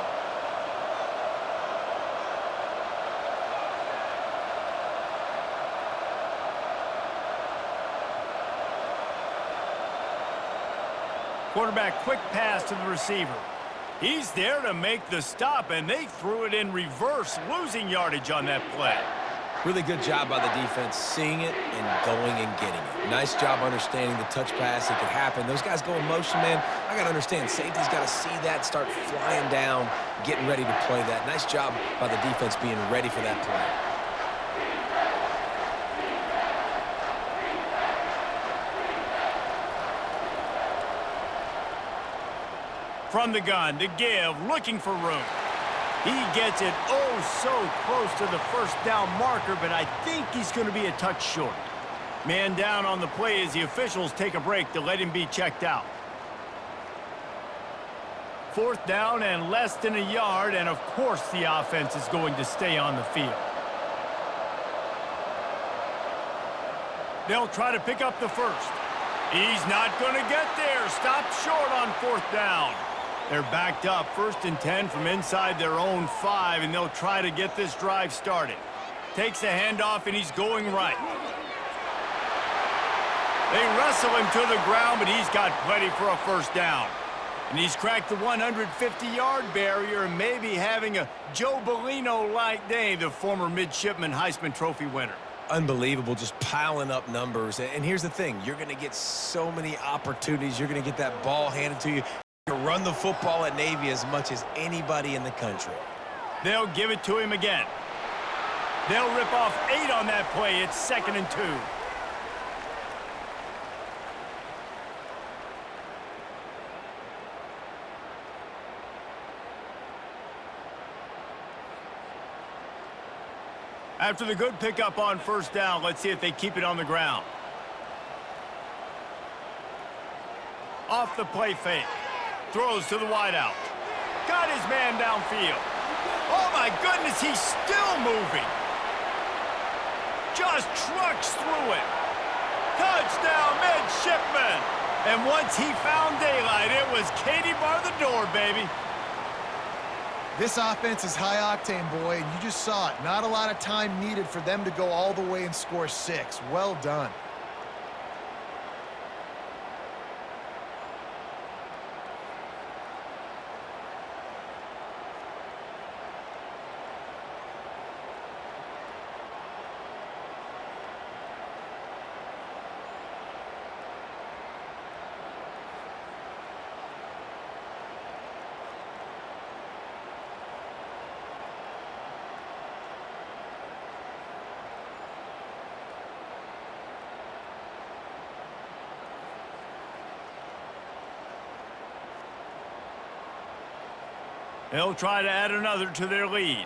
Quarterback quick pass to the receiver. He's there to make the stop, and they threw it in reverse, losing yardage on that play. Really good job by the defense, seeing it and going and getting it. Nice job understanding the touch pass. It could happen. Those guys go in motion, man. I got to understand, safety's got to see that, start flying down, getting ready to play that. Nice job by the defense being ready for that play. From the gun, the give, looking for room. He gets it oh so close to the first down marker, but I think he's going to be a touch short. Man down on the play as the officials take a break to let him be checked out. 4th down and less than a yard, and of course the offense is going to stay on the field. They'll try to pick up the first. He's not going to get there. Stopped short on 4th down. They're backed up 1st and 10 from inside their own 5, and they'll try to get this drive started. Takes the handoff, and he's going right. They wrestle him to the ground, but he's got plenty for a 1st down. And he's cracked the 150-yard barrier and maybe having a Joe Bellino-like day, the former midshipman Heisman Trophy winner. Unbelievable, just piling up numbers. And here's the thing, you're going to get so many opportunities. You're going to get that ball handed to you. You run the football at Navy as much as anybody in the country. They'll give it to him again. They'll rip off 8 on that play. It's 2nd and 2. After the good pickup on 1st down, let's see if they keep it on the ground. Off the play fake. Throws to the wideout. Got his man downfield. Oh, my goodness, he's still moving. Just trucks through it. Touchdown, midshipman. And once he found daylight, it was Katie bar the door, baby. This offense is high-octane, boy, and you just saw it. Not a lot of time needed for them to go all the way and score 6. Well done. They'll try to add another to their lead.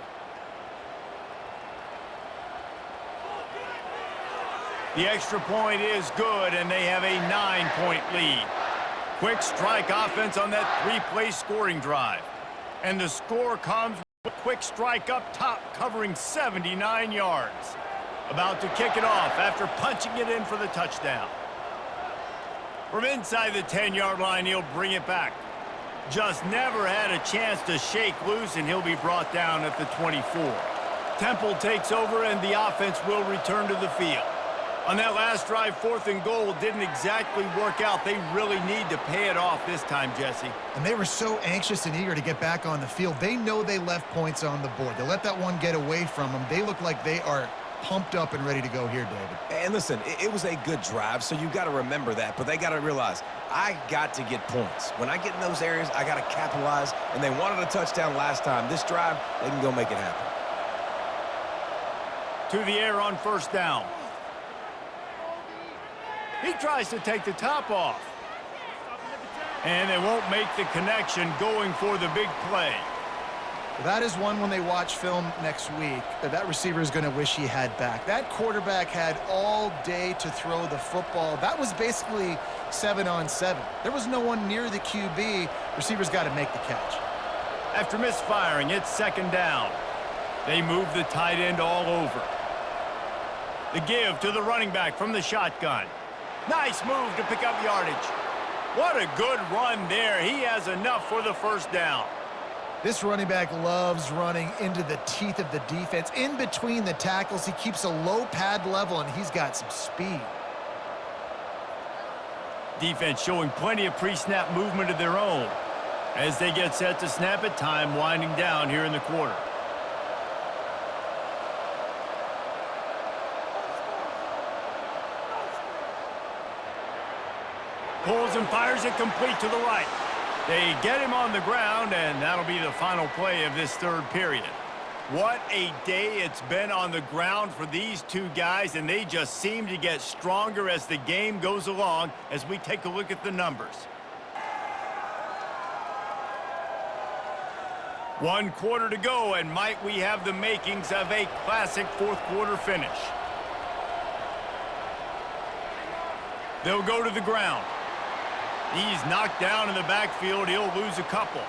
The extra point is good, and they have a 9-point lead. Quick strike offense on that 3-play scoring drive. And the score comes with a quick strike up top, covering 79 yards. About to kick it off after punching it in for the touchdown. From inside the 10-yard line, he'll bring it back. Just never had a chance to shake loose, and he'll be brought down at the 24. Temple takes over, and the offense will return to the field. On that last drive, 4th and goal didn't exactly work out. They really need to pay it off this time, Jesse. And they were so anxious and eager to get back on the field. They know they left points on the board. They let that one get away from them. They look like they are pumped up and ready to go here, David. And listen, it was a good drive, so you got to remember that. But they got to realize, I got to get points. When I get in those areas, I got to capitalize. And they wanted a touchdown last time. This drive, they can go make it happen. To the air on 1st down. He tries to take the top off. And they won't make the connection going for the big play. That is one when they watch film next week that receiver is going to wish he had back. That quarterback had all day to throw the football. That was basically 7-on-7. There was no one near the QB. Receiver's got to make the catch. After misfiring, it's 2nd down. They move the tight end all over. The give to the running back from the shotgun. Nice move to pick up yardage. What a good run there. He has enough for the 1st down. This running back loves running into the teeth of the defense. In between the tackles, he keeps a low pad level, and he's got some speed. Defense showing plenty of pre-snap movement of their own. As they get set to snap it, time winding down here in the quarter. Pulls and fires it complete to the right. They get him on the ground, and that'll be the final play of this third period. What a day it's been on the ground for these two guys, and they just seem to get stronger as the game goes along as we take a look at the numbers. 1 quarter to go, and might we have the makings of a classic fourth quarter finish. They'll go to the ground. He's knocked down in the backfield. He'll lose a couple.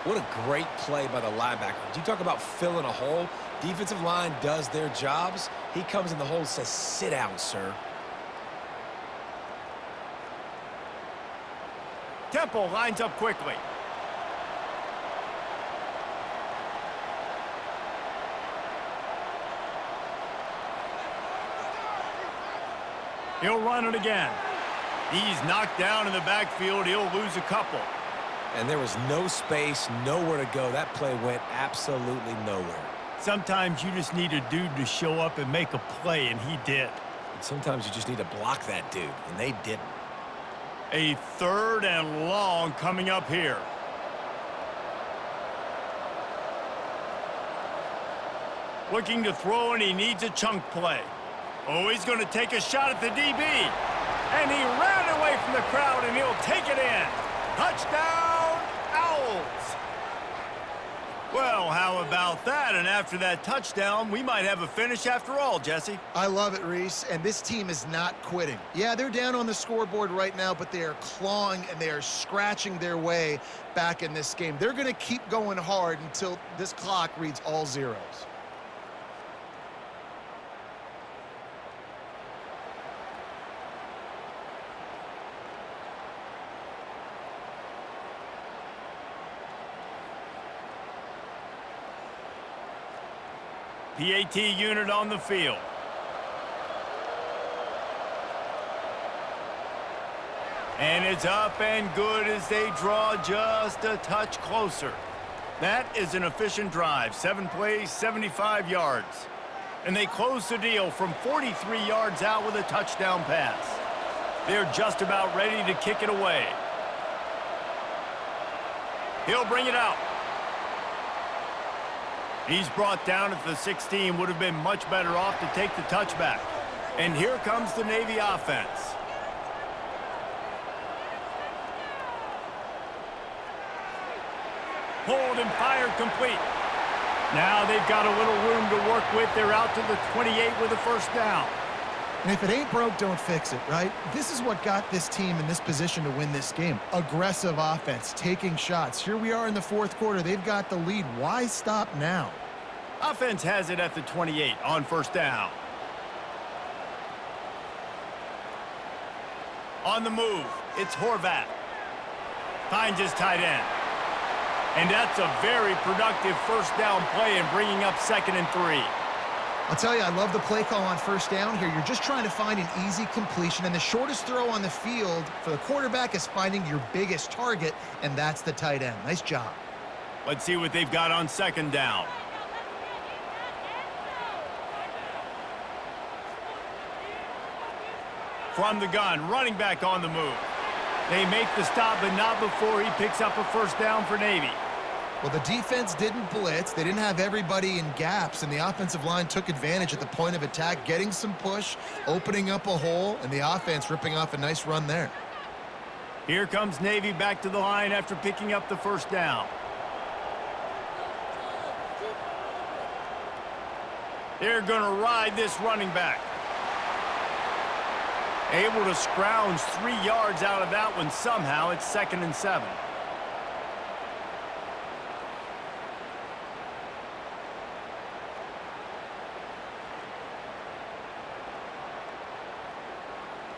What a great play by the linebacker. You talk about filling a hole. Defensive line does their jobs. He comes in the hole and says, sit down, sir. Temple lines up quickly. He'll run it again. He's knocked down in the backfield. He'll lose a couple. And there was no space, nowhere to go. That play went absolutely nowhere. Sometimes you just need a dude to show up and make a play, and he did. And sometimes you just need to block that dude, and they didn't. A 3rd and long coming up here. Looking to throw, and he needs a chunk play. Oh, he's going to take a shot at the DB. And he ran away from the crowd, and he'll take it in. Touchdown, Owls. Well, how about that? And after that touchdown, we might have a finish after all, Jesse. I love it, Reese, and this team is not quitting. Yeah, they're down on the scoreboard right now, but they are clawing and they are scratching their way back in this game. They're going to keep going hard until this clock reads all zeros. PAT unit on the field. And it's up and good as they draw just a touch closer. That is an efficient drive. 7 plays, 75 yards. And they close the deal from 43 yards out with a touchdown pass. They're just about ready to kick it away. He'll bring it out. He's brought down at the 16, would have been much better off to take the touchback. And here comes the Navy offense. Pulled and fired complete. Now they've got a little room to work with. They're out to the 28 with a first down. And if it ain't broke, don't fix it, right? This is what got this team in this position to win this game. Aggressive offense, taking shots. Here we are in the fourth quarter. They've got the lead. Why stop now? Offense has it at the 28 on first down. On the move, it's Horvat. Finds his tight end. And that's a very productive first down play and bringing up 2nd and 3. I'll tell you, I love the play call on first down here. You're just trying to find an easy completion, and the shortest throw on the field for the quarterback is finding your biggest target, and that's the tight end. Nice job. Let's see what they've got on 2nd down. From the gun, running back on the move. They make the stop, but not before he picks up a first down for Navy. Well, the defense didn't blitz. They didn't have everybody in gaps, and the offensive line took advantage at the point of attack, getting some push, opening up a hole, and the offense ripping off a nice run there. Here comes Navy back to the line after picking up the first down. They're going to ride this running back. Able to scrounge 3 yards out of that one somehow. It's 2nd and 7.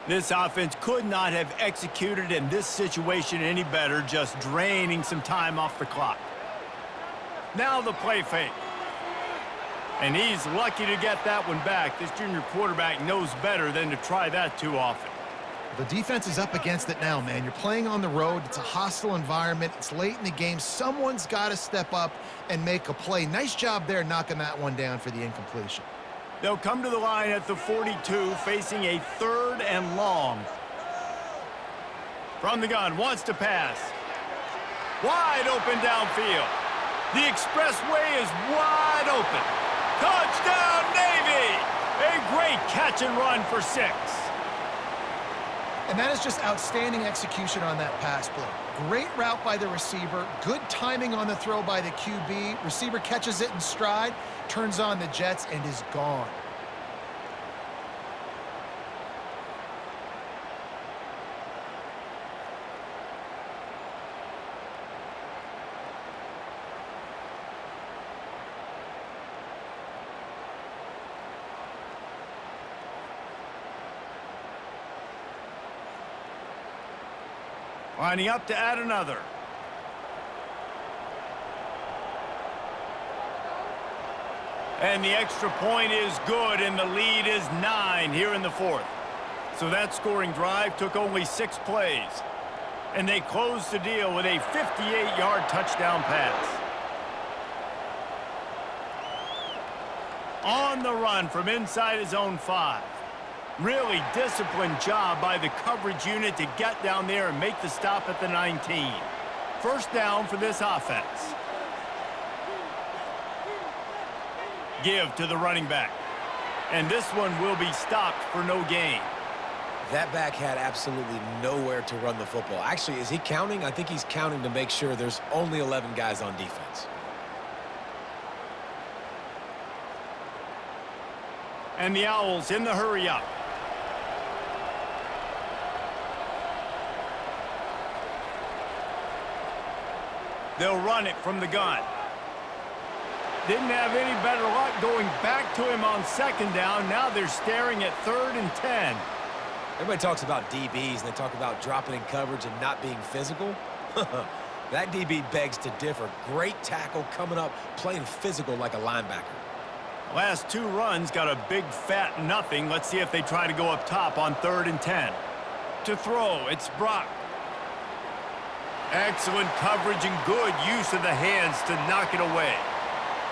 This offense could not have executed in this situation any better, just draining some time off the clock. Now the play fake. And he's lucky to get that one back. This junior quarterback knows better than to try that too often. The defense is up against it now, man. You're playing on the road. It's a hostile environment. It's late in the game. Someone's got to step up and make a play. Nice job there knocking that one down for the incompletion. They'll come to the line at the 42, facing a 3rd and long. From the gun, wants to pass. Wide open downfield. The expressway is wide open. Touchdown, Navy! A great catch and run for 6. And that is just outstanding execution on that pass play. Great route by the receiver. Good timing on the throw by the QB. Receiver catches it in stride, turns on the jets, and is gone. Lining up to add another. And the extra point is good, and the lead is 9 here in the 4th. So that scoring drive took only 6 plays. And they closed the deal with a 58-yard touchdown pass. On the run from inside his own 5. Really disciplined job by the coverage unit to get down there and make the stop at the 19. First down for this offense. Give to the running back. And this one will be stopped for no gain. That back had absolutely nowhere to run the football. Actually, is he counting? I think he's counting to make sure there's only 11 guys on defense. And the Owls in the hurry up. They'll run it from the gun. Didn't have any better luck going back to him on 2nd down. Now they're staring at 3rd and 10. Everybody talks about DBs, and they talk about dropping in coverage and not being physical. That DB begs to differ. Great tackle coming up, playing physical like a linebacker. Last 2 runs got a big fat nothing. Let's see if they try to go up top on 3rd and 10. To throw, it's Brock. Excellent coverage and good use of the hands to knock it away.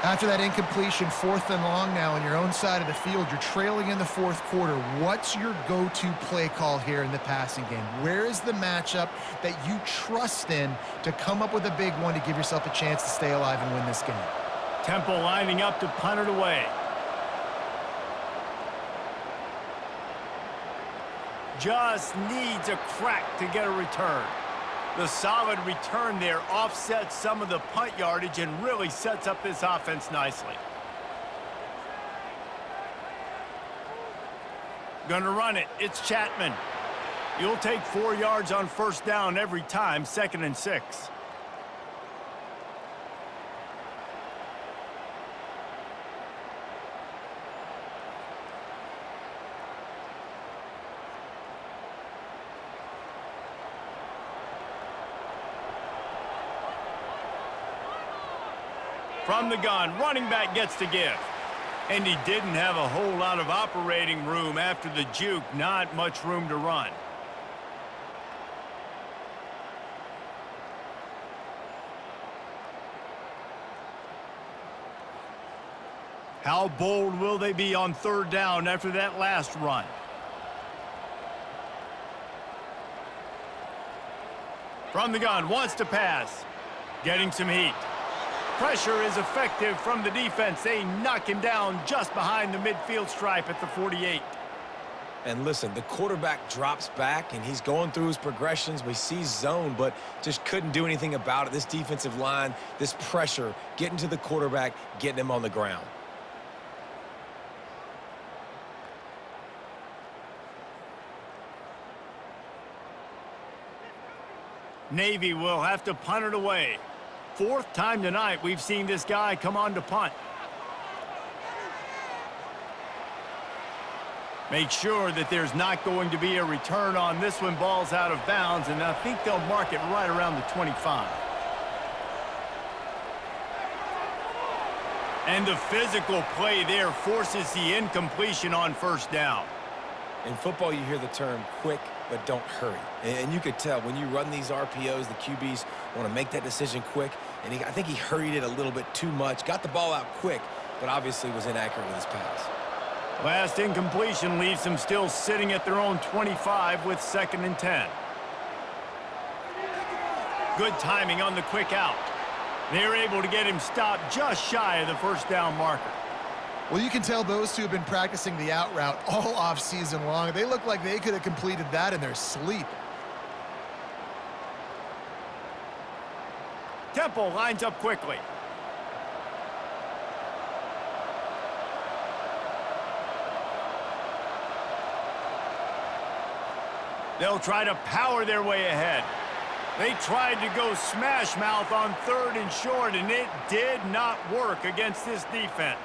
After that incompletion, 4th and long now on your own side of the field, you're trailing in the 4th quarter. What's your go-to play call here in the passing game? Where is the matchup that you trust in to come up with a big one to give yourself a chance to stay alive and win this game? Temple lining up to punt it away. Just needs a crack to get a return. The solid return there offsets some of the punt yardage and really sets up this offense nicely. Gonna run it. It's Chapman. You'll take 4 yards on 1st down every time, 2nd and 6. From the gun, running back gets to give. And he didn't have a whole lot of operating room after the juke. Not much room to run. How bold will they be on 3rd down after that last run? From the gun, wants to pass. Getting some heat. Pressure is effective from the defense. They knock him down just behind the midfield stripe at the 48. And listen, the quarterback drops back, and he's going through his progressions. We see zone, but just couldn't do anything about it. This defensive line, this pressure, getting to the quarterback, getting him on the ground. Navy will have to punt it away. 4th time tonight we've seen this guy come on to punt. Make sure that there's not going to be a return on this one. Ball's out of bounds, and I think they'll mark it right around the 25. And the physical play there forces the incompletion on 1st down. In football, you hear the term quick but don't hurry. And you could tell when you run these RPOs, the QBs want to make that decision quick, and I think he hurried it a little bit too much, got the ball out quick, but obviously was inaccurate with his pass. Last incompletion leaves them still sitting at their own 25 with 2nd and 10. Good timing on the quick out. They're able to get him stopped just shy of the first down marker. Well, you can tell those two have been practicing the out route all off season long. They look like they could have completed that in their sleep. Temple lines up quickly. They'll try to power their way ahead. They tried to go smash mouth on 3rd and short, and it did not work against this defense.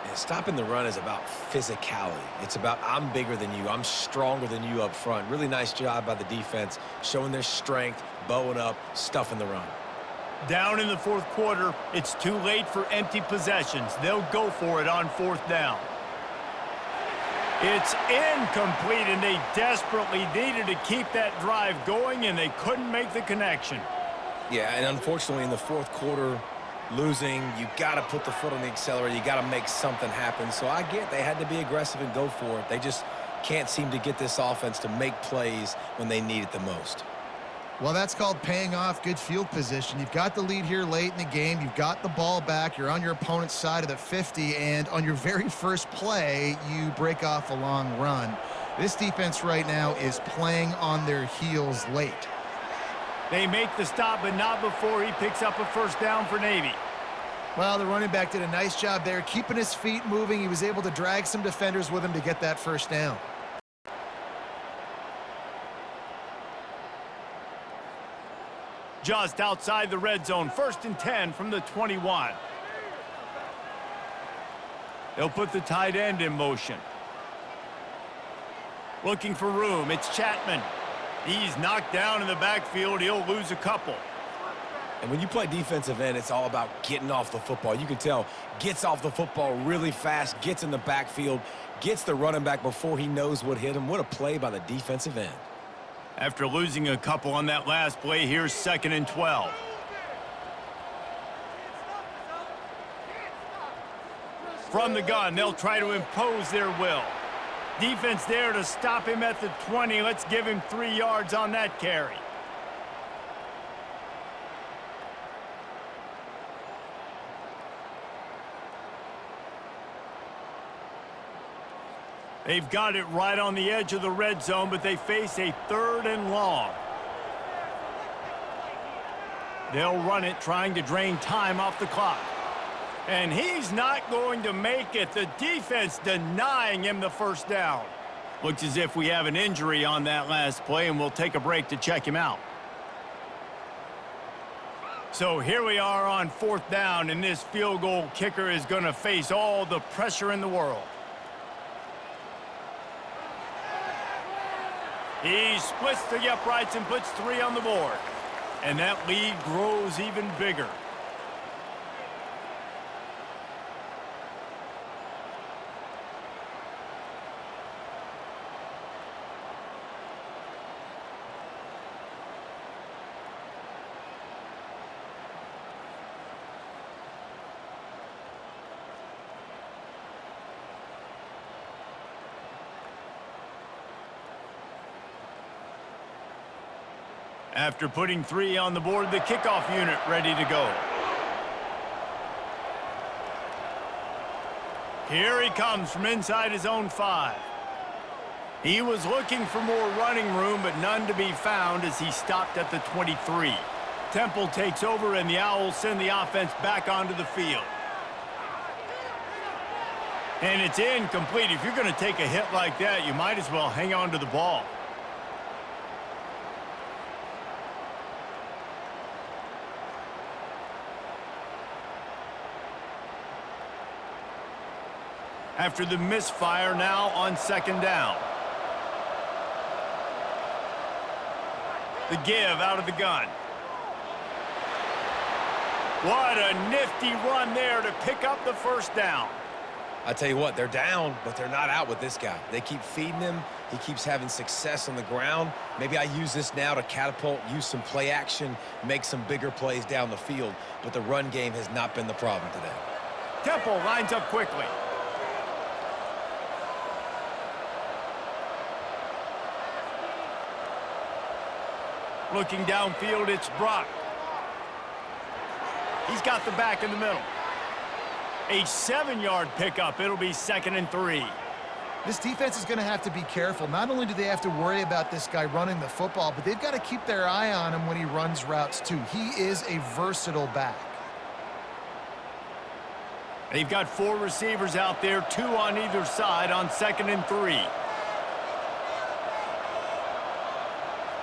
And stopping the run is about physicality. It's about I'm bigger than you, I'm stronger than you up front. Really nice job by the defense, showing their strength, bowing up, stuffing the run. Down in the 4th quarter, it's too late for empty possessions. They'll go for it on 4th down. It's incomplete, and they desperately needed to keep that drive going, and they couldn't make the connection. Yeah, and unfortunately in the 4th quarter, losing, you got to put the foot on the accelerator. You got to make something happen. So I get they had to be aggressive and go for it. They just can't seem to get this offense to make plays when they need it the most. Well, that's called paying off good field position. You've got the lead here late in the game. You've got the ball back. You're on your opponent's side of the 50, and on your very first play, you break off a long run. This defense right now is playing on their heels late. They make the stop, but not before he picks up a first down for Navy. Well, the running back did a nice job there, keeping his feet moving. He was able to drag some defenders with him to get that first down. Just outside the red zone, 1st and 10 from the 21. They'll put the tight end in motion. Looking for room, it's Chapman. He's knocked down in the backfield. He'll lose a couple. And when you play defensive end, it's all about getting off the football. You can tell, gets off the football really fast, gets in the backfield, gets the running back before he knows what hit him. What a play by the defensive end. After losing a couple on that last play, here's 2nd and 12. From the gun, they'll try to impose their will. Defense there to stop him at the 20. Let's give him 3 yards on that carry. They've got it right on the edge of the red zone, but they face a 3rd and long. They'll run it, trying to drain time off the clock. And he's not going to make it. The defense denying him the first down. Looks as if we have an injury on that last play, and we'll take a break to check him out. So here we are on 4th down, and this field goal kicker is going to face all the pressure in the world. He splits the uprights and puts 3 on the board. And that lead grows even bigger. After putting 3 on the board, the kickoff unit ready to go. Here he comes from inside his own 5. He was looking for more running room, but none to be found as he stopped at the 23. Temple takes over, and the Owls send the offense back onto the field. And it's incomplete. If you're going to take a hit like that, you might as well hang on to the ball. After the misfire, now on 2nd down. The give out of the gun. What a nifty run there to pick up the first down. I tell you what, they're down, but they're not out with this guy. They keep feeding him, He keeps having success on the ground. Maybe I use this now to catapult, use some play action, make some bigger plays down the field. But the run game has not been the problem today. Temple lines up quickly. Looking downfield, it's Brock. He's got the back in the middle. A 7-yard pickup. It'll be 2nd and 3. This defense is going to have to be careful. Not only do they have to worry about this guy running the football, but they've got to keep their eye on him when he runs routes too. He is a versatile back. They've got 4 receivers out there, 2 on either side on 2nd and 3.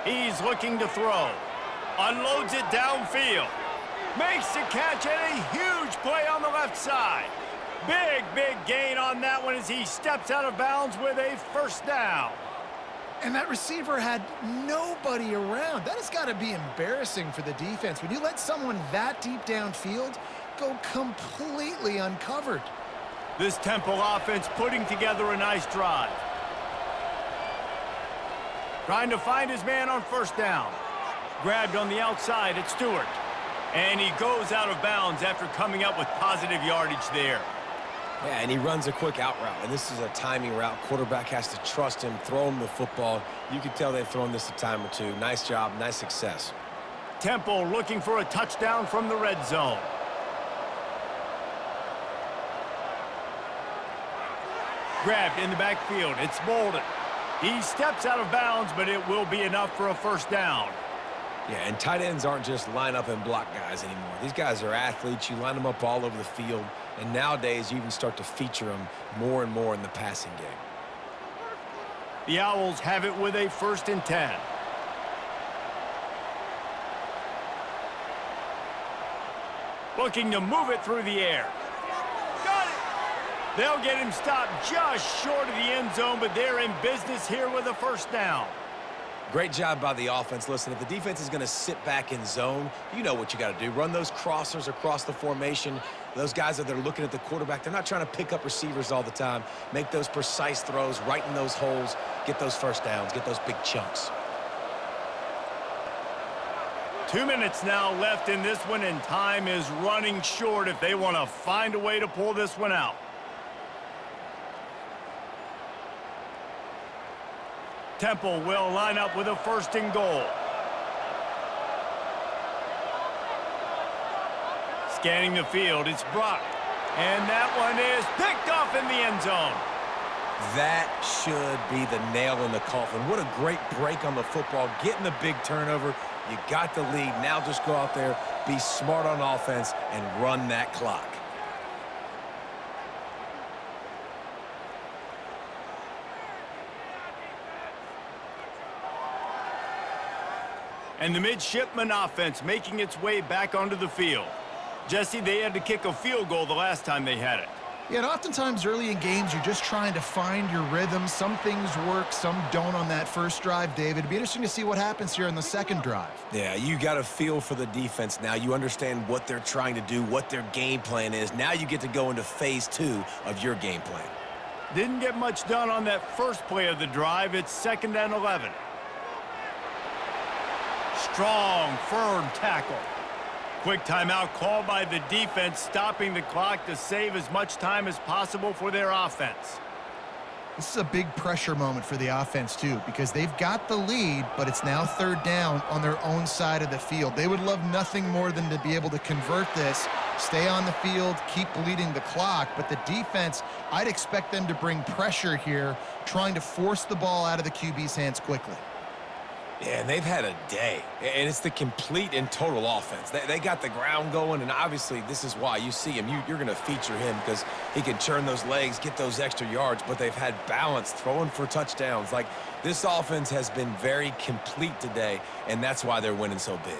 He's looking to throw. Unloads it downfield. Makes the catch and a huge play on the left side. Big gain on that one as he steps out of bounds with a 1st down. And that receiver had nobody around. That has got to be embarrassing for the defense. When you let someone that deep downfield go completely uncovered. This Temple offense putting together a nice drive. Trying to find his man on 1st down. Grabbed on the outside at Stewart. And he goes out of bounds after coming up with positive yardage there. Yeah, and he runs a quick out route, and this is a timing route. Quarterback has to trust him, throw him the football. You can tell they've thrown this a time or two. Nice job, nice success. Temple looking for a touchdown from the red zone. Grabbed in the backfield. It's Bolden. He steps out of bounds, but it will be enough for a 1st down. Yeah, and tight ends aren't just line up and block guys anymore. These guys are athletes. You line them up all over the field. And nowadays, you even start to feature them more and more in the passing game. The Owls have it with a 1st and 10. Looking to move it through the air. Got it! They'll get him stopped just short of the end zone, but they're in business here with a 1st down. Great job by the offense. Listen, if the defense is going to sit back in zone, you know what you got to do. Run those crossers across the formation. Those guys that are looking at the quarterback, they're not trying to pick up receivers all the time. Make those precise throws right in those holes. Get those 1st downs. Get those big chunks. 2 minutes now left in this one, and time is running short if they want to find a way to pull this one out. Temple will line up with a 1st and goal. Scanning the field, it's Brock. And that one is picked off in the end zone. That should be the nail in the coffin. What a great break on the football. Getting the big turnover. You got the lead. Now just go out there, be smart on offense, and run that clock. And the midshipman offense making its way back onto the field. Jesse, they had to kick a field goal the last time they had it. Yeah, and oftentimes early in games, you're just trying to find your rhythm. Some things work, some don't on that 1st drive, David. It'd be interesting to see what happens here in the 2nd drive. Yeah, you got a feel for the defense now. You understand what they're trying to do, what their game plan is. Now you get to go into phase 2 of your game plan. Didn't get much done on that 1st play of the drive. It's 2nd and 11. Strong, firm tackle. Quick timeout called by the defense, stopping the clock to save as much time as possible for their offense. This is a big pressure moment for the offense, too, because they've got the lead, but it's now 3rd down on their own side of the field. They would love nothing more than to be able to convert this, stay on the field, keep bleeding the clock. But the defense, I'd expect them to bring pressure here, trying to force the ball out of the QB's hands quickly. Yeah, and they've had a day, and it's the complete and total offense. They got the ground going, and obviously this is why you see him. You're going to feature him because he can churn those legs, get those extra yards, but they've had balance, throwing for touchdowns. Like, this offense has been very complete today, and that's why they're winning so big.